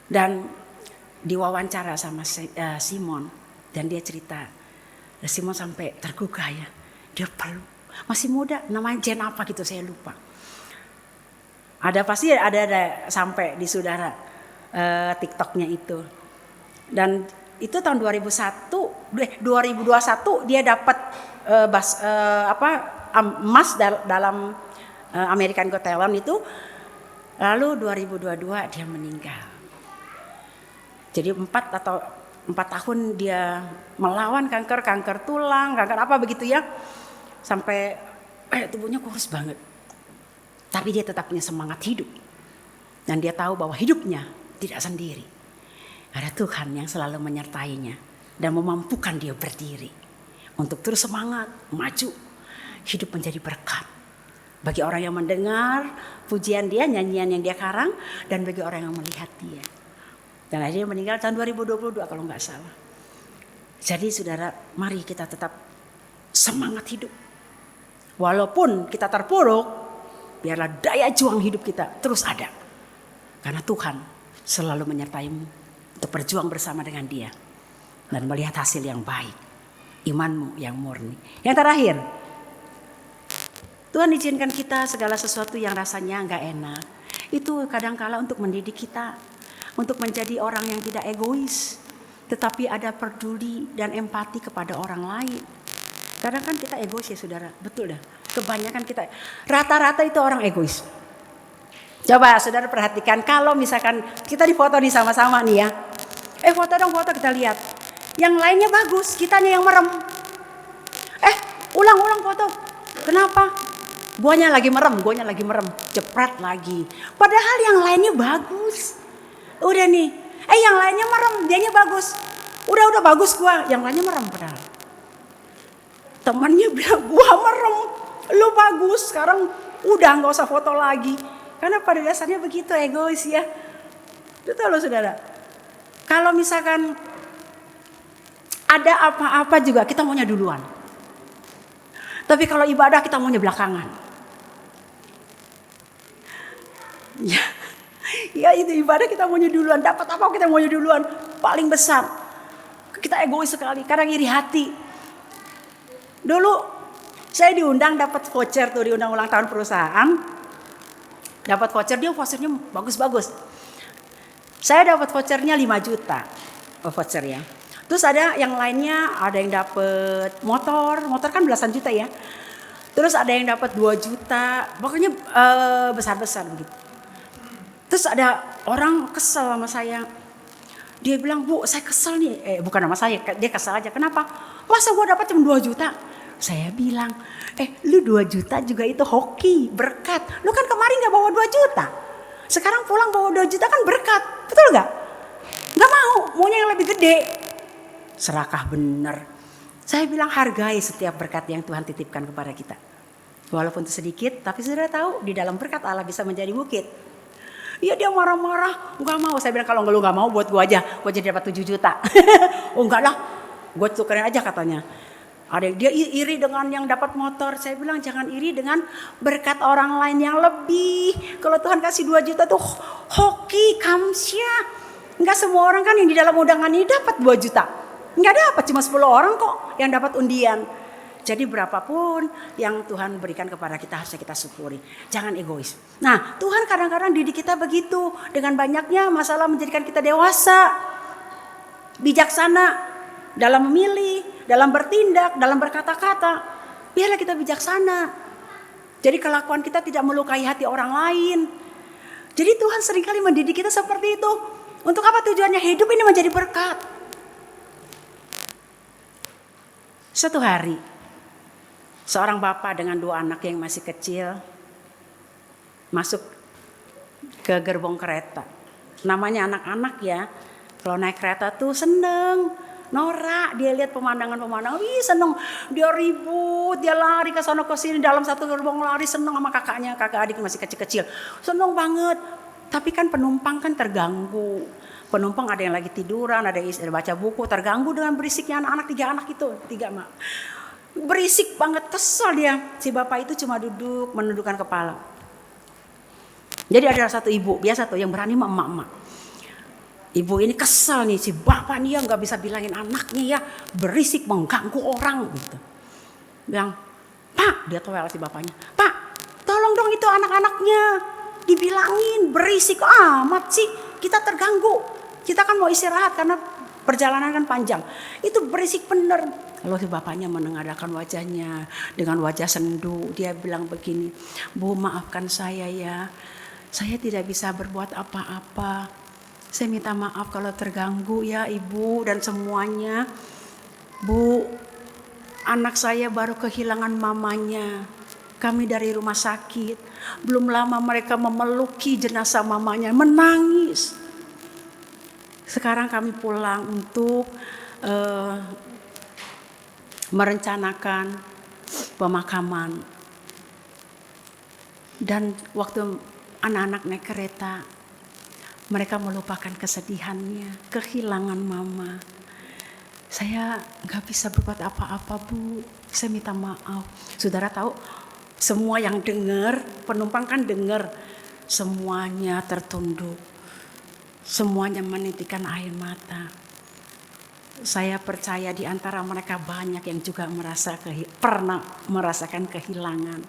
Dan diwawancara sama Simon dan dia cerita. Dan Simon sampai tergugah ya. Dia peluk. Masih muda, namanya Jen apa gitu saya lupa. Pasti ada sampai di saudara TikToknya itu. Dan itu tahun 2021 dia dapat emas dalam American Got Talent itu. Lalu 2022 dia meninggal. Jadi 4 tahun dia melawan kanker tulang, kanker apa begitu ya. Sampai tubuhnya kurus banget. Tapi dia tetap punya semangat hidup. Dan dia tahu bahwa hidupnya tidak sendiri. Ada Tuhan yang selalu menyertainya. Dan memampukan dia berdiri. Untuk terus semangat, maju. Hidup menjadi berkat. Bagi orang yang mendengar pujian dia, nyanyian yang dia karang. Dan bagi orang yang melihat dia. Dan akhirnya meninggal tahun 2022 kalau nggak salah. Jadi saudara, mari kita tetap semangat hidup. Walaupun kita terpuruk, biarlah daya juang hidup kita terus ada. Karena Tuhan selalu menyertaimu untuk berjuang bersama dengan Dia. Dan melihat hasil yang baik. Imanmu yang murni. Yang terakhir, Tuhan izinkan kita segala sesuatu yang rasanya gak enak. Itu kadangkala untuk mendidik kita. Untuk menjadi orang yang tidak egois. Tetapi ada peduli dan empati kepada orang lain. Kadang kan kita egois ya saudara. Betul dah. Kebanyakan kita. Rata-rata itu orang egois. Coba saudara perhatikan. Kalau misalkan kita difoto nih sama-sama nih ya. Foto dong foto kita lihat. Yang lainnya bagus. Kitanya yang merem. Ulang-ulang foto. Kenapa? Guanya lagi merem. Jepret lagi. Padahal yang lainnya bagus. Udah nih. Yang lainnya merem. Dianya bagus. Udah bagus gua. Yang lainnya merem padahal. Temannya bilang gua merem. Lu bagus. Sekarang udah gak usah foto lagi. Karena pada dasarnya begitu egois ya. Betul loh saudara. Kalau misalkan ada apa-apa juga kita maunya duluan. Tapi kalau ibadah kita maunya belakangan. Ya itu ibadah kita maunya duluan. Dapat apa kita maunya duluan. Paling besar. Kita egois sekali. Kadang iri hati. Dulu saya diundang dapat voucher tuh. Diundang ulang tahun perusahaan. Dapat voucher. Dia vouchernya bagus-bagus. Saya dapat vouchernya 5 juta. Vouchernya. Terus ada yang lainnya. Ada yang dapat motor. Motor kan belasan juta ya. Terus ada yang dapat 2 juta. Pokoknya besar-besar begitu. Terus ada orang kesel sama saya. Dia bilang, "Bu, saya kesel nih." Bukan sama saya, dia kesel aja. Kenapa? Masa gue dapat cuma 2 juta? Saya bilang, lu 2 juta juga itu hoki, berkat. Lu kan kemarin gak bawa 2 juta. Sekarang pulang bawa 2 juta kan berkat. Betul gak? Gak mau, maunya yang lebih gede. Serakah bener. Saya bilang hargai setiap berkat yang Tuhan titipkan kepada kita. Walaupun itu sedikit, tapi saudara tahu di dalam berkat Allah bisa menjadi bukit. Iya dia marah-marah, gak mau. Saya bilang kalau lu gak mau buat gue aja, gue jadi dapat 7 juta. Oh enggak lah, gue tukerin aja katanya. Ada dia iri dengan yang dapat motor. Saya bilang jangan iri dengan berkat orang lain yang lebih. Kalau Tuhan kasih 2 juta tuh hoki, kamsya. Enggak semua orang kan yang di dalam undangan ini dapat 2 juta. Enggak dapat, cuma 10 orang kok yang dapat undian. Jadi berapapun yang Tuhan berikan kepada kita harusnya kita syukuri. Jangan egois. Nah Tuhan kadang-kadang didik kita begitu. Dengan banyaknya masalah menjadikan kita dewasa. Bijaksana dalam memilih, dalam bertindak, dalam berkata-kata. Biarlah kita bijaksana. Jadi kelakuan kita tidak melukai hati orang lain. Jadi Tuhan seringkali mendidik kita seperti itu. Untuk apa tujuannya? Hidup ini menjadi berkat. Suatu hari seorang bapak dengan 2 anak yang masih kecil masuk ke gerbong kereta. Namanya anak-anak ya. Kalau naik kereta tuh seneng, norak. Dia lihat pemandangan-pemandangan, seneng. Dia ribut, dia lari ke sana ke sini dalam satu gerbong lari seneng sama kakaknya, kakak adik masih kecil-kecil. Seneng banget. Tapi kan penumpang kan terganggu. Penumpang ada yang lagi tiduran, ada yang baca buku, terganggu dengan berisiknya anak-anak 3 anak itu, 3 mak. Berisik banget, kesel dia. Si bapak itu cuma duduk menundukkan kepala. Jadi ada satu ibu biasa tuh yang berani sama emak-emak. Ibu ini kesel nih, si bapak nih ya gak bisa bilangin anaknya ya, berisik mengganggu orang gitu. Bilang, "Pak," dia towel si bapaknya, "Pak, tolong dong itu anak-anaknya dibilangin, berisik amat sih, kita terganggu. Kita kan mau istirahat karena perjalanan kan panjang. Itu berisik bener." Lalu si bapaknya menengadahkan wajahnya dengan wajah sendu. Dia bilang begini, "Bu, maafkan saya ya. Saya tidak bisa berbuat apa-apa. Saya minta maaf kalau terganggu ya ibu dan semuanya. Bu, anak saya baru kehilangan mamanya. Kami dari rumah sakit. Belum lama mereka memeluki jenazah mamanya, menangis. Sekarang kami pulang untuk merencanakan pemakaman. Dan waktu anak-anak naik kereta, mereka melupakan kesedihannya, kehilangan mama. Saya gak bisa berbuat apa-apa, Bu. Saya minta maaf. Saudara tahu, semua yang dengar, penumpang kan dengar, semuanya tertunduk. Semuanya menitikan air mata. Saya percaya di antara mereka banyak yang juga pernah merasakan kehilangan.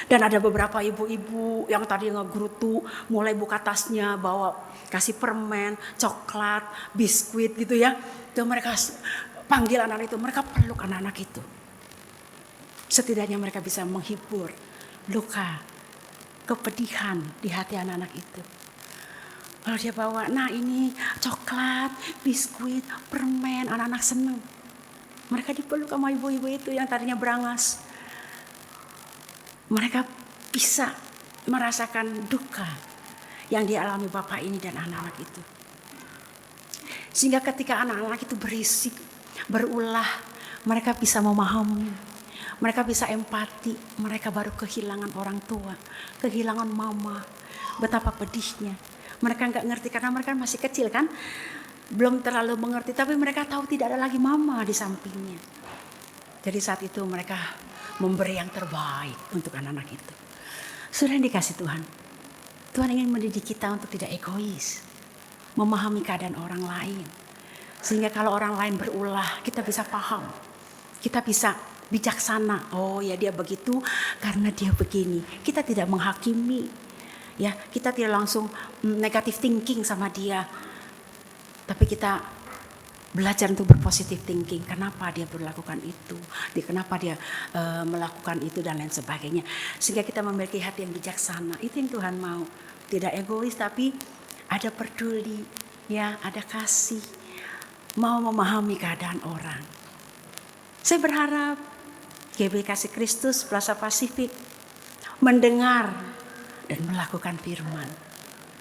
Dan ada beberapa ibu-ibu yang tadi ngegerutu, mulai buka tasnya, bawa kasih permen, coklat, biskuit gitu ya. Itu mereka panggil anak itu, mereka peluk anak-anak itu. Setidaknya mereka bisa menghibur luka, kepedihan di hati anak-anak itu. Kalau dia bawa, nah ini coklat, biskuit, permen, anak-anak seneng. Mereka dipeluk sama ibu-ibu itu yang tadinya berangas. Mereka bisa merasakan duka yang dialami bapak ini dan anak-anak itu. Sehingga ketika anak-anak itu berisik, berulah, mereka bisa memahami, mereka bisa empati. Mereka baru kehilangan orang tua, kehilangan mama, betapa pedihnya. Mereka gak ngerti karena mereka masih kecil kan, belum terlalu mengerti, tapi mereka tahu tidak ada lagi mama di sampingnya. Jadi saat itu mereka memberi yang terbaik untuk anak-anak itu. Sudah dikasih Tuhan. Tuhan ingin mendidik kita untuk tidak egois, memahami keadaan orang lain. Sehingga kalau orang lain berulah, kita bisa paham. Kita bisa bijaksana. Oh ya, dia begitu karena dia begini. Kita tidak menghakimi. Ya, kita tidak langsung negative thinking sama dia. Tapi kita belajar untuk berpositif thinking. Kenapa dia berlakukan itu? Kenapa dia melakukan itu dan lain sebagainya. Sehingga kita memiliki hati yang bijaksana. Itu yang Tuhan mau. Tidak egois tapi ada peduli, ya, ada kasih. Mau memahami keadaan orang. Saya berharap GBI Kasih Kristus Plaza Pasifik mendengar dan melakukan firman.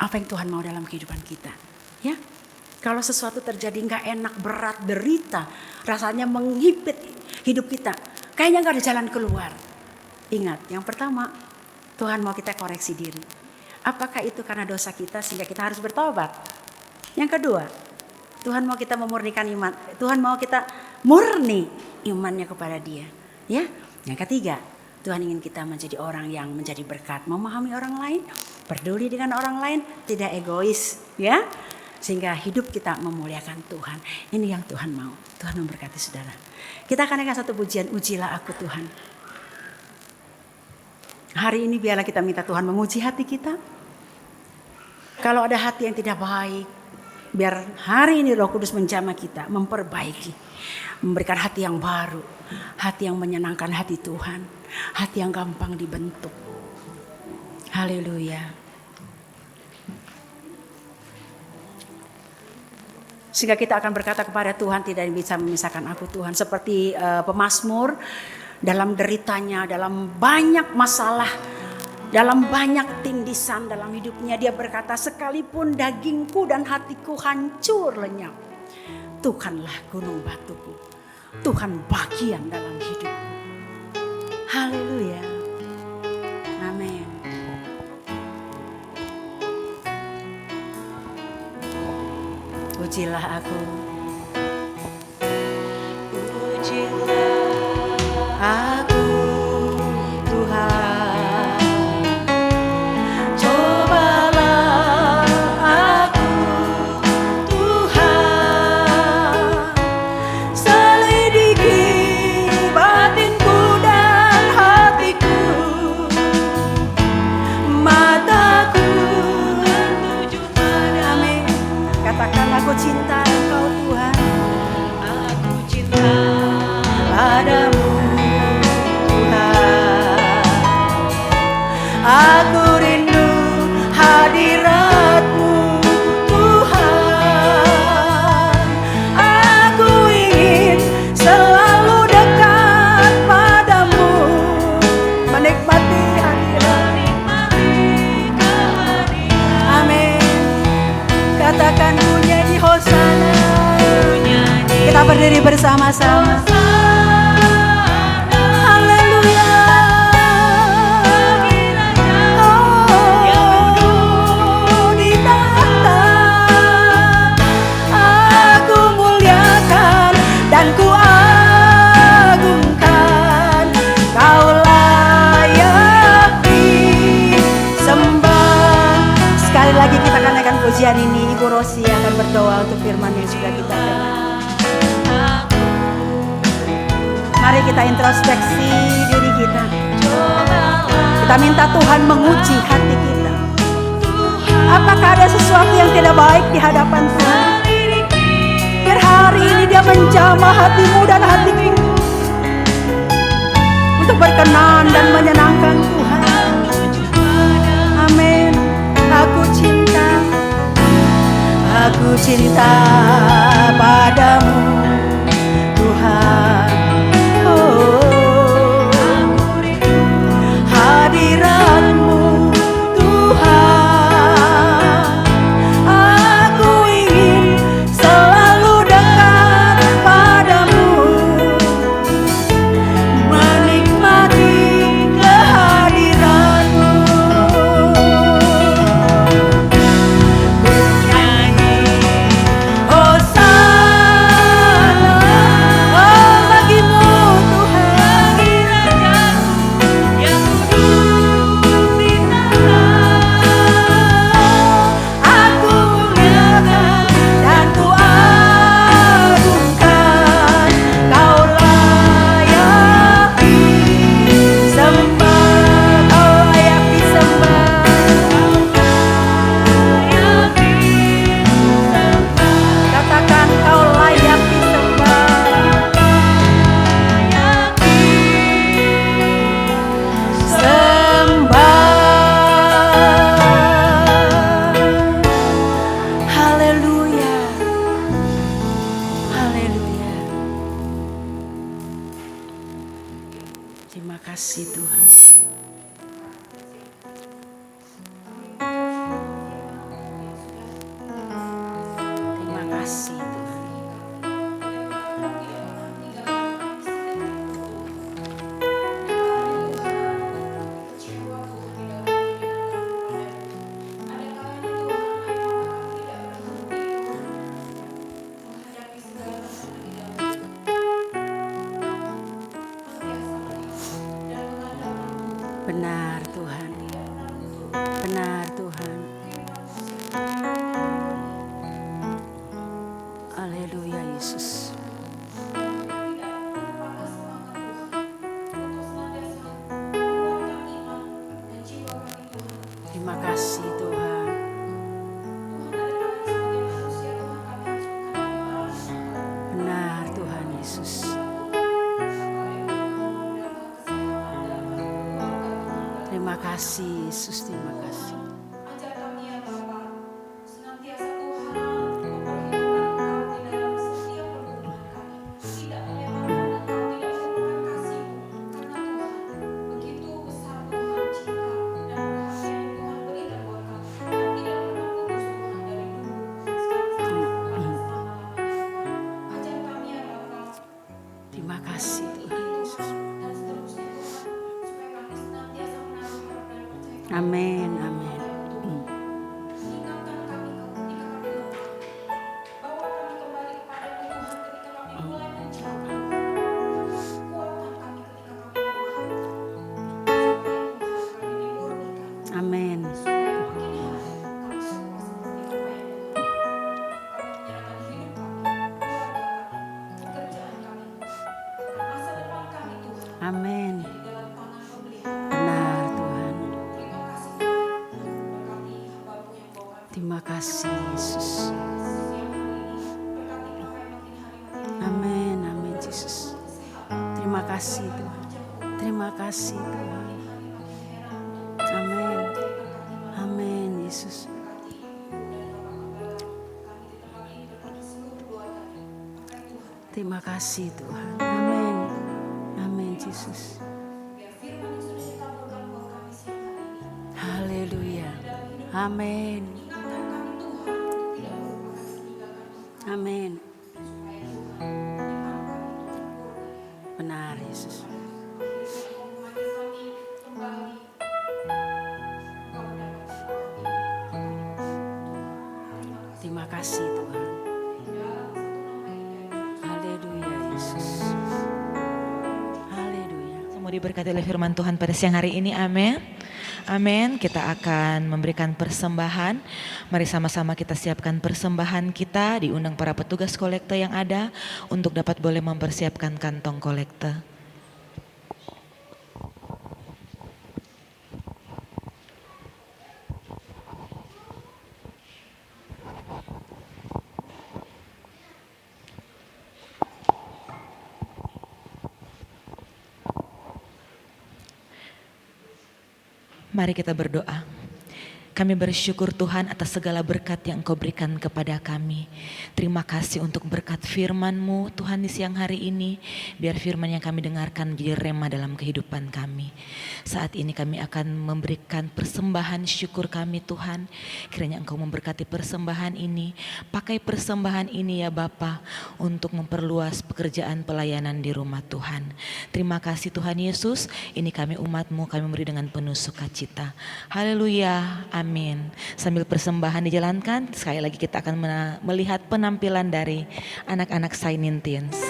Apa yang Tuhan mau dalam kehidupan kita, ya? Kalau sesuatu terjadi gak enak, berat, derita, rasanya menghipit hidup kita, kayaknya gak ada jalan keluar. Ingat, yang pertama, Tuhan mau kita koreksi diri. Apakah itu karena dosa kita sehingga kita harus bertobat? Yang kedua, Tuhan mau kita memurnikan iman. Tuhan mau kita murni imannya kepada Dia. Ya. Yang ketiga, Tuhan ingin kita menjadi orang yang menjadi berkat, memahami orang lain, peduli dengan orang lain, tidak egois, ya. Sehingga hidup kita memuliakan Tuhan. Ini yang Tuhan mau. Tuhan memberkati saudara. Kita akan nyanyikan satu pujian, ujilah aku Tuhan. Hari ini biarlah kita minta Tuhan menguji hati kita. Kalau ada hati yang tidak baik, biar hari ini Roh Kudus menjamah kita, memperbaiki. Memberikan hati yang baru, hati yang menyenangkan hati Tuhan, hati yang gampang dibentuk. Haleluya. Sehingga kita akan berkata kepada Tuhan, tidak bisa memisahkan aku Tuhan. Seperti pemazmur, dalam deritanya, dalam banyak masalah, dalam banyak tindisan dalam hidupnya, dia berkata, sekalipun dagingku dan hatiku hancur lenyap, Tuhanlah gunung batuku, Tuhan bagian dalam hidupku. Haleluya. Amin. Ujilah aku, ujilah aku Tuhan, cobalah aku Tuhan, selidiki batinku dan hatiku, mataku tertuju padamu. Katakan, aku cinta Engkau Tuhan, aku cinta padamu Tuhan, aku rindu hadirat-Mu Tuhan, aku ingin selalu dekat padamu, menikmati hadirat-Mu. Amin. Katakan, ku nyanyi Hosana. Kita berdiri bersama-sama. Haleluya. Oh, kita introspeksi diri kita. Kita minta Tuhan menguji hati kita. Apakah ada sesuatu yang tidak baik di hadapan Tuhan? Biar hari ini Dia menjamah hatimu dan hatiku untuk berkenan dan menyenangkan Tuhan. Amin. Aku cinta padamu Tuhan. Oh, hadirat-Mu Tuhan. Aku ingin selalu dekat padamu, menikmati kehadiran-Mu. Terima kasih Tuhan. Terima kasih Tuhan. Benar Tuhan, benar Tuhan. Haleluya Yesus. Terima kasih Tuhan. Benar Tuhan Yesus. Terima kasih Yesus, terima kasih. Ajar kami ya Bapa, senantiasa Tuhan memperhitungkan Engkau di dalam setiap pergumulan kami. Tidak melewatkan Engkau, tidak melupakan kasih-Mu. Karena Tuhan, begitu besar Tuhan cinta dan perhatian yang Tuhan berikan buat kami. Tidak pernah putus Tuhan dari dulu, sekarang sampai selama-lamanya. Ajar kami ya Bapa, Terima kasih Tuhan Yesus. dan seterusnya Tuhan, supaya kami senantiasa menaruh harap dan percaya kepada Amin, amin. Ingatkan kami ketika kami lemah. Bawa kami kembali kepadamu Tuhan ketika kami mulai mencapaimu. Kuatkan kami ketika kami lemah. Supaya Tuhan kami dimurnikan. Amin. Supaya makin hari kami semua seperti apa yang Tuhan. Kami menyerahkan hidup kami, keluarga kami, pekerjaan kami, masa depan kami Tuhan. Amin. Di dalam tangan pembelian. Benar Tuhan. Terima kasih Tuhan. Berkati hamba-Mu yang bawa kami. Terima kasih Yesus. Siang hari ini, berkati kami makin hari makin Amin, amin Yesus. Terima kasih Tuhan. Terima kasih Tuhan. Amin. Amin Yesus. Terima kasih Tuhan. Amin. Amin Yesus. Haleluya. Amin. Amin. Benar Yesus. Terima kasih Tuhan. Haleluya Yesus. Haleluya. Mau diberkati oleh firman Tuhan pada siang hari ini, amin. Amin, kita akan memberikan persembahan. Mari sama-sama kita siapkan persembahan kita, diundang para petugas kolekte yang ada untuk dapat boleh mempersiapkan kantong kolekte. Mari kita berdoa. Kami bersyukur Tuhan atas segala berkat yang Engkau berikan kepada kami. Terima kasih untuk berkat firman-Mu Tuhan di siang hari ini. Biar firman yang kami dengarkan menjadi rema dalam kehidupan kami. Saat ini kami akan memberikan persembahan syukur kami Tuhan. Kiranya Engkau memberkati persembahan ini. Pakai persembahan ini ya Bapa untuk memperluas pekerjaan pelayanan di rumah Tuhan. Terima kasih Tuhan Yesus. Ini kami umat-Mu, kami beri dengan penuh sukacita. Haleluya. Amin. Sambil persembahan dijalankan, sekali lagi kita akan melihat penampilan dari anak-anak Shining Teens.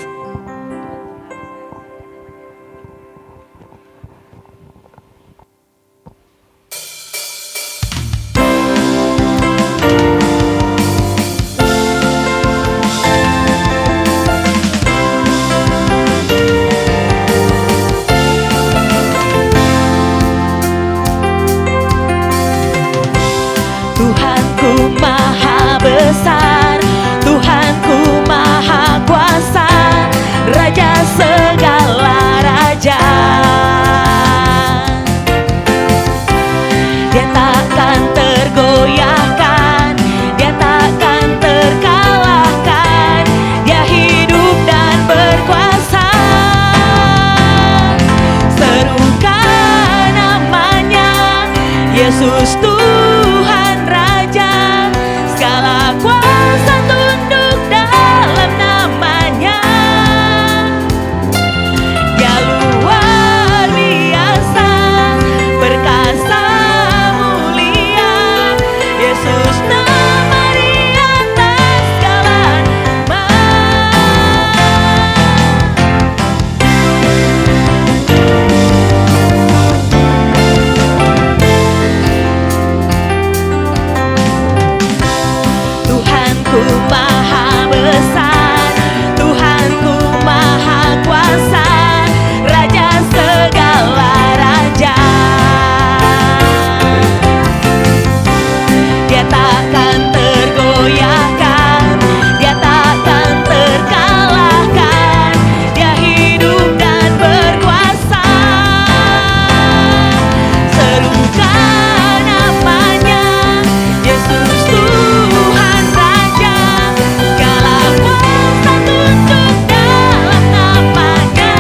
Tuhanku maha besar, Tuhanku maha kuasa, Raja segala raja. Dia takkan tergoyahkan, dia takkan terkalahkan, dia hidup dan berkuasa. Serukan namanya, Yesus Tuhan Raja, segala kuasa tunduk dalam namanya. Dia luar biasa, perkasa mulia, Yesus nama di atas segala nama. Tuhanku maha besar, Tuhanku maha kuasa, Raja segala raja. Dia takkan tergoyahkan, dia takkan terkalahkan, dia hidup dan berkuasa. Serukan namanya, Yesus Tuhan Raja, segala kuasa tunduk dalam namanya.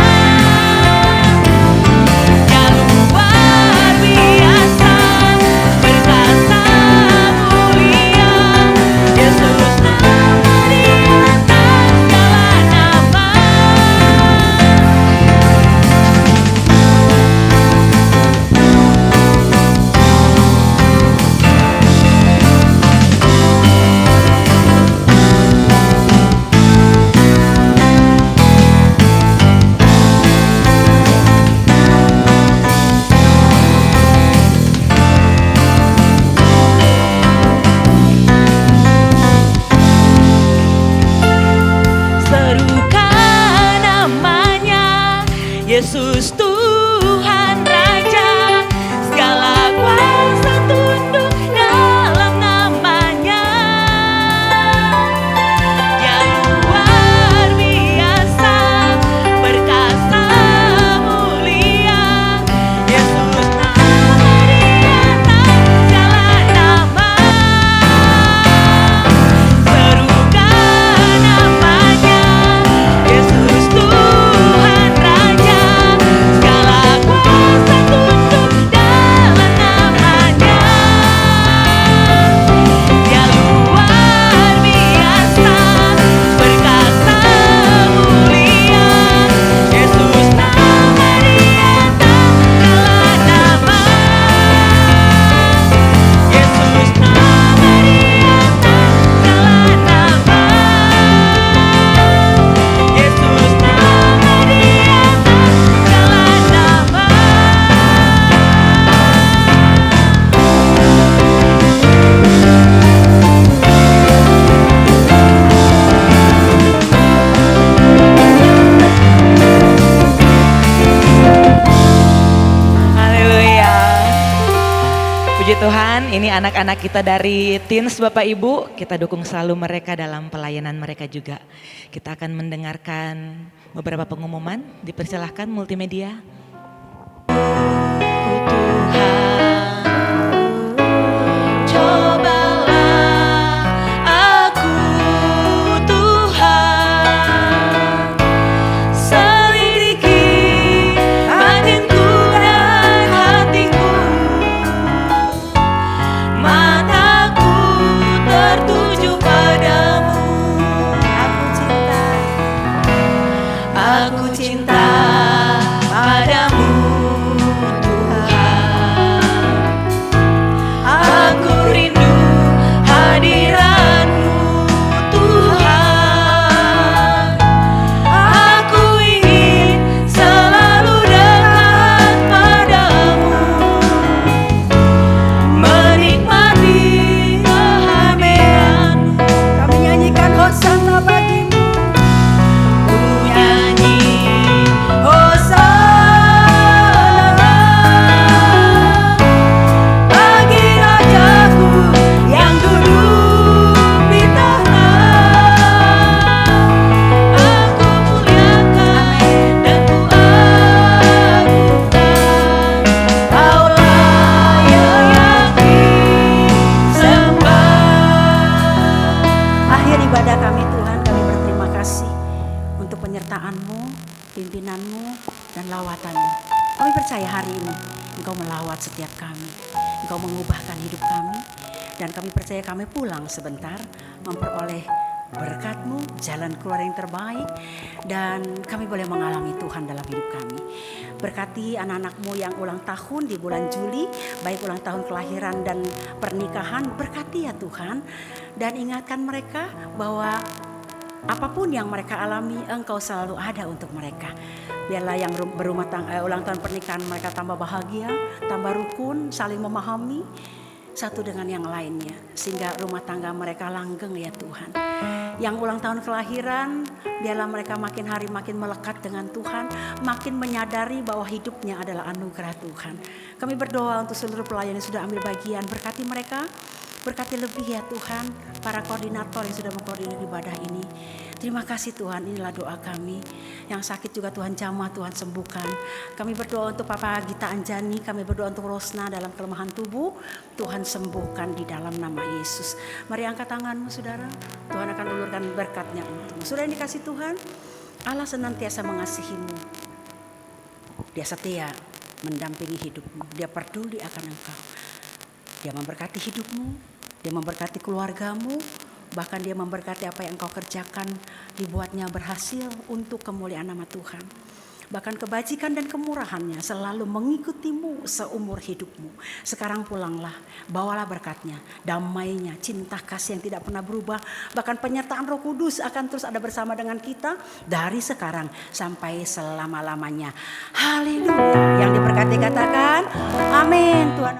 Dia luar biasa, perkasa mulia, Yesus nama di atas segala nama. Serukan namanya, Yesus Tuhan Raja, segala kuasa tunduk dalam namanya. Dia luar biasa, perkasa mulia, Yesus nama di atas segala nama. Serukan namanya, Yesus Tuhan Raja, segala kuasa tunduk dalam namanya. Dia luar biasa, perkasa mulia, Yesus nama di atas segala nama. Yesus nama di atas segala nama. Yesus nama di atas segala nama. Haleluya. Puji Tuhan, ini anak-anak kita dari Teens Bapak Ibu, kita dukung selalu mereka dalam pelayanan mereka juga. Kita akan mendengarkan beberapa pengumuman, dipersilahkan multimedia. Ku Tuhan percaya hari ini Engkau melawat setiap kami. Engkau mengubahkan hidup kami. Dan kami percaya kami pulang sebentar memperoleh berkat-Mu, jalan keluar yang terbaik, dan kami boleh mengalami Tuhan dalam hidup kami. Berkati anak-anak-Mu yang ulang tahun di bulan Juli, baik ulang tahun kelahiran dan pernikahan, berkati ya Tuhan, dan ingatkan mereka bahwa apapun yang mereka alami, Engkau selalu ada untuk mereka. Biarlah yang berumah tangga, ulang tahun pernikahan mereka tambah bahagia, tambah rukun, saling memahami satu dengan yang lainnya, sehingga rumah tangga mereka langgeng ya Tuhan. Yang ulang tahun kelahiran, biarlah mereka makin hari makin melekat dengan Tuhan, makin menyadari bahwa hidupnya adalah anugerah Tuhan. Kami berdoa untuk seluruh pelayan yang sudah ambil bagian, berkati mereka, berkati lebih ya Tuhan, para koordinator yang sudah mengkoordinir ibadah ini. Terima kasih Tuhan, inilah doa kami. Yang sakit juga Tuhan jamah, Tuhan sembuhkan. Kami berdoa untuk Papa Gita Anjani, kami berdoa untuk Rosna dalam kelemahan tubuh, Tuhan sembuhkan di dalam nama Yesus. Mari angkat tanganmu saudara, Tuhan akan ulurkan berkatnya untukmu. Saudara yang dikasih Tuhan, Allah senantiasa mengasihimu. Dia setia mendampingi hidupmu, Dia peduli akan engkau. Dia memberkati hidupmu, Dia memberkati keluargamu, bahkan Dia memberkati apa yang engkau kerjakan, dibuatnya berhasil untuk kemuliaan nama Tuhan. Bahkan kebajikan dan kemurahannya selalu mengikutimu seumur hidupmu. Sekarang pulanglah, bawalah berkatnya, damainya, cinta kasih yang tidak pernah berubah. Bahkan penyertaan Roh Kudus akan terus ada bersama dengan kita dari sekarang sampai selama-lamanya. Haleluya. Yang diberkati katakan amin. Tuhan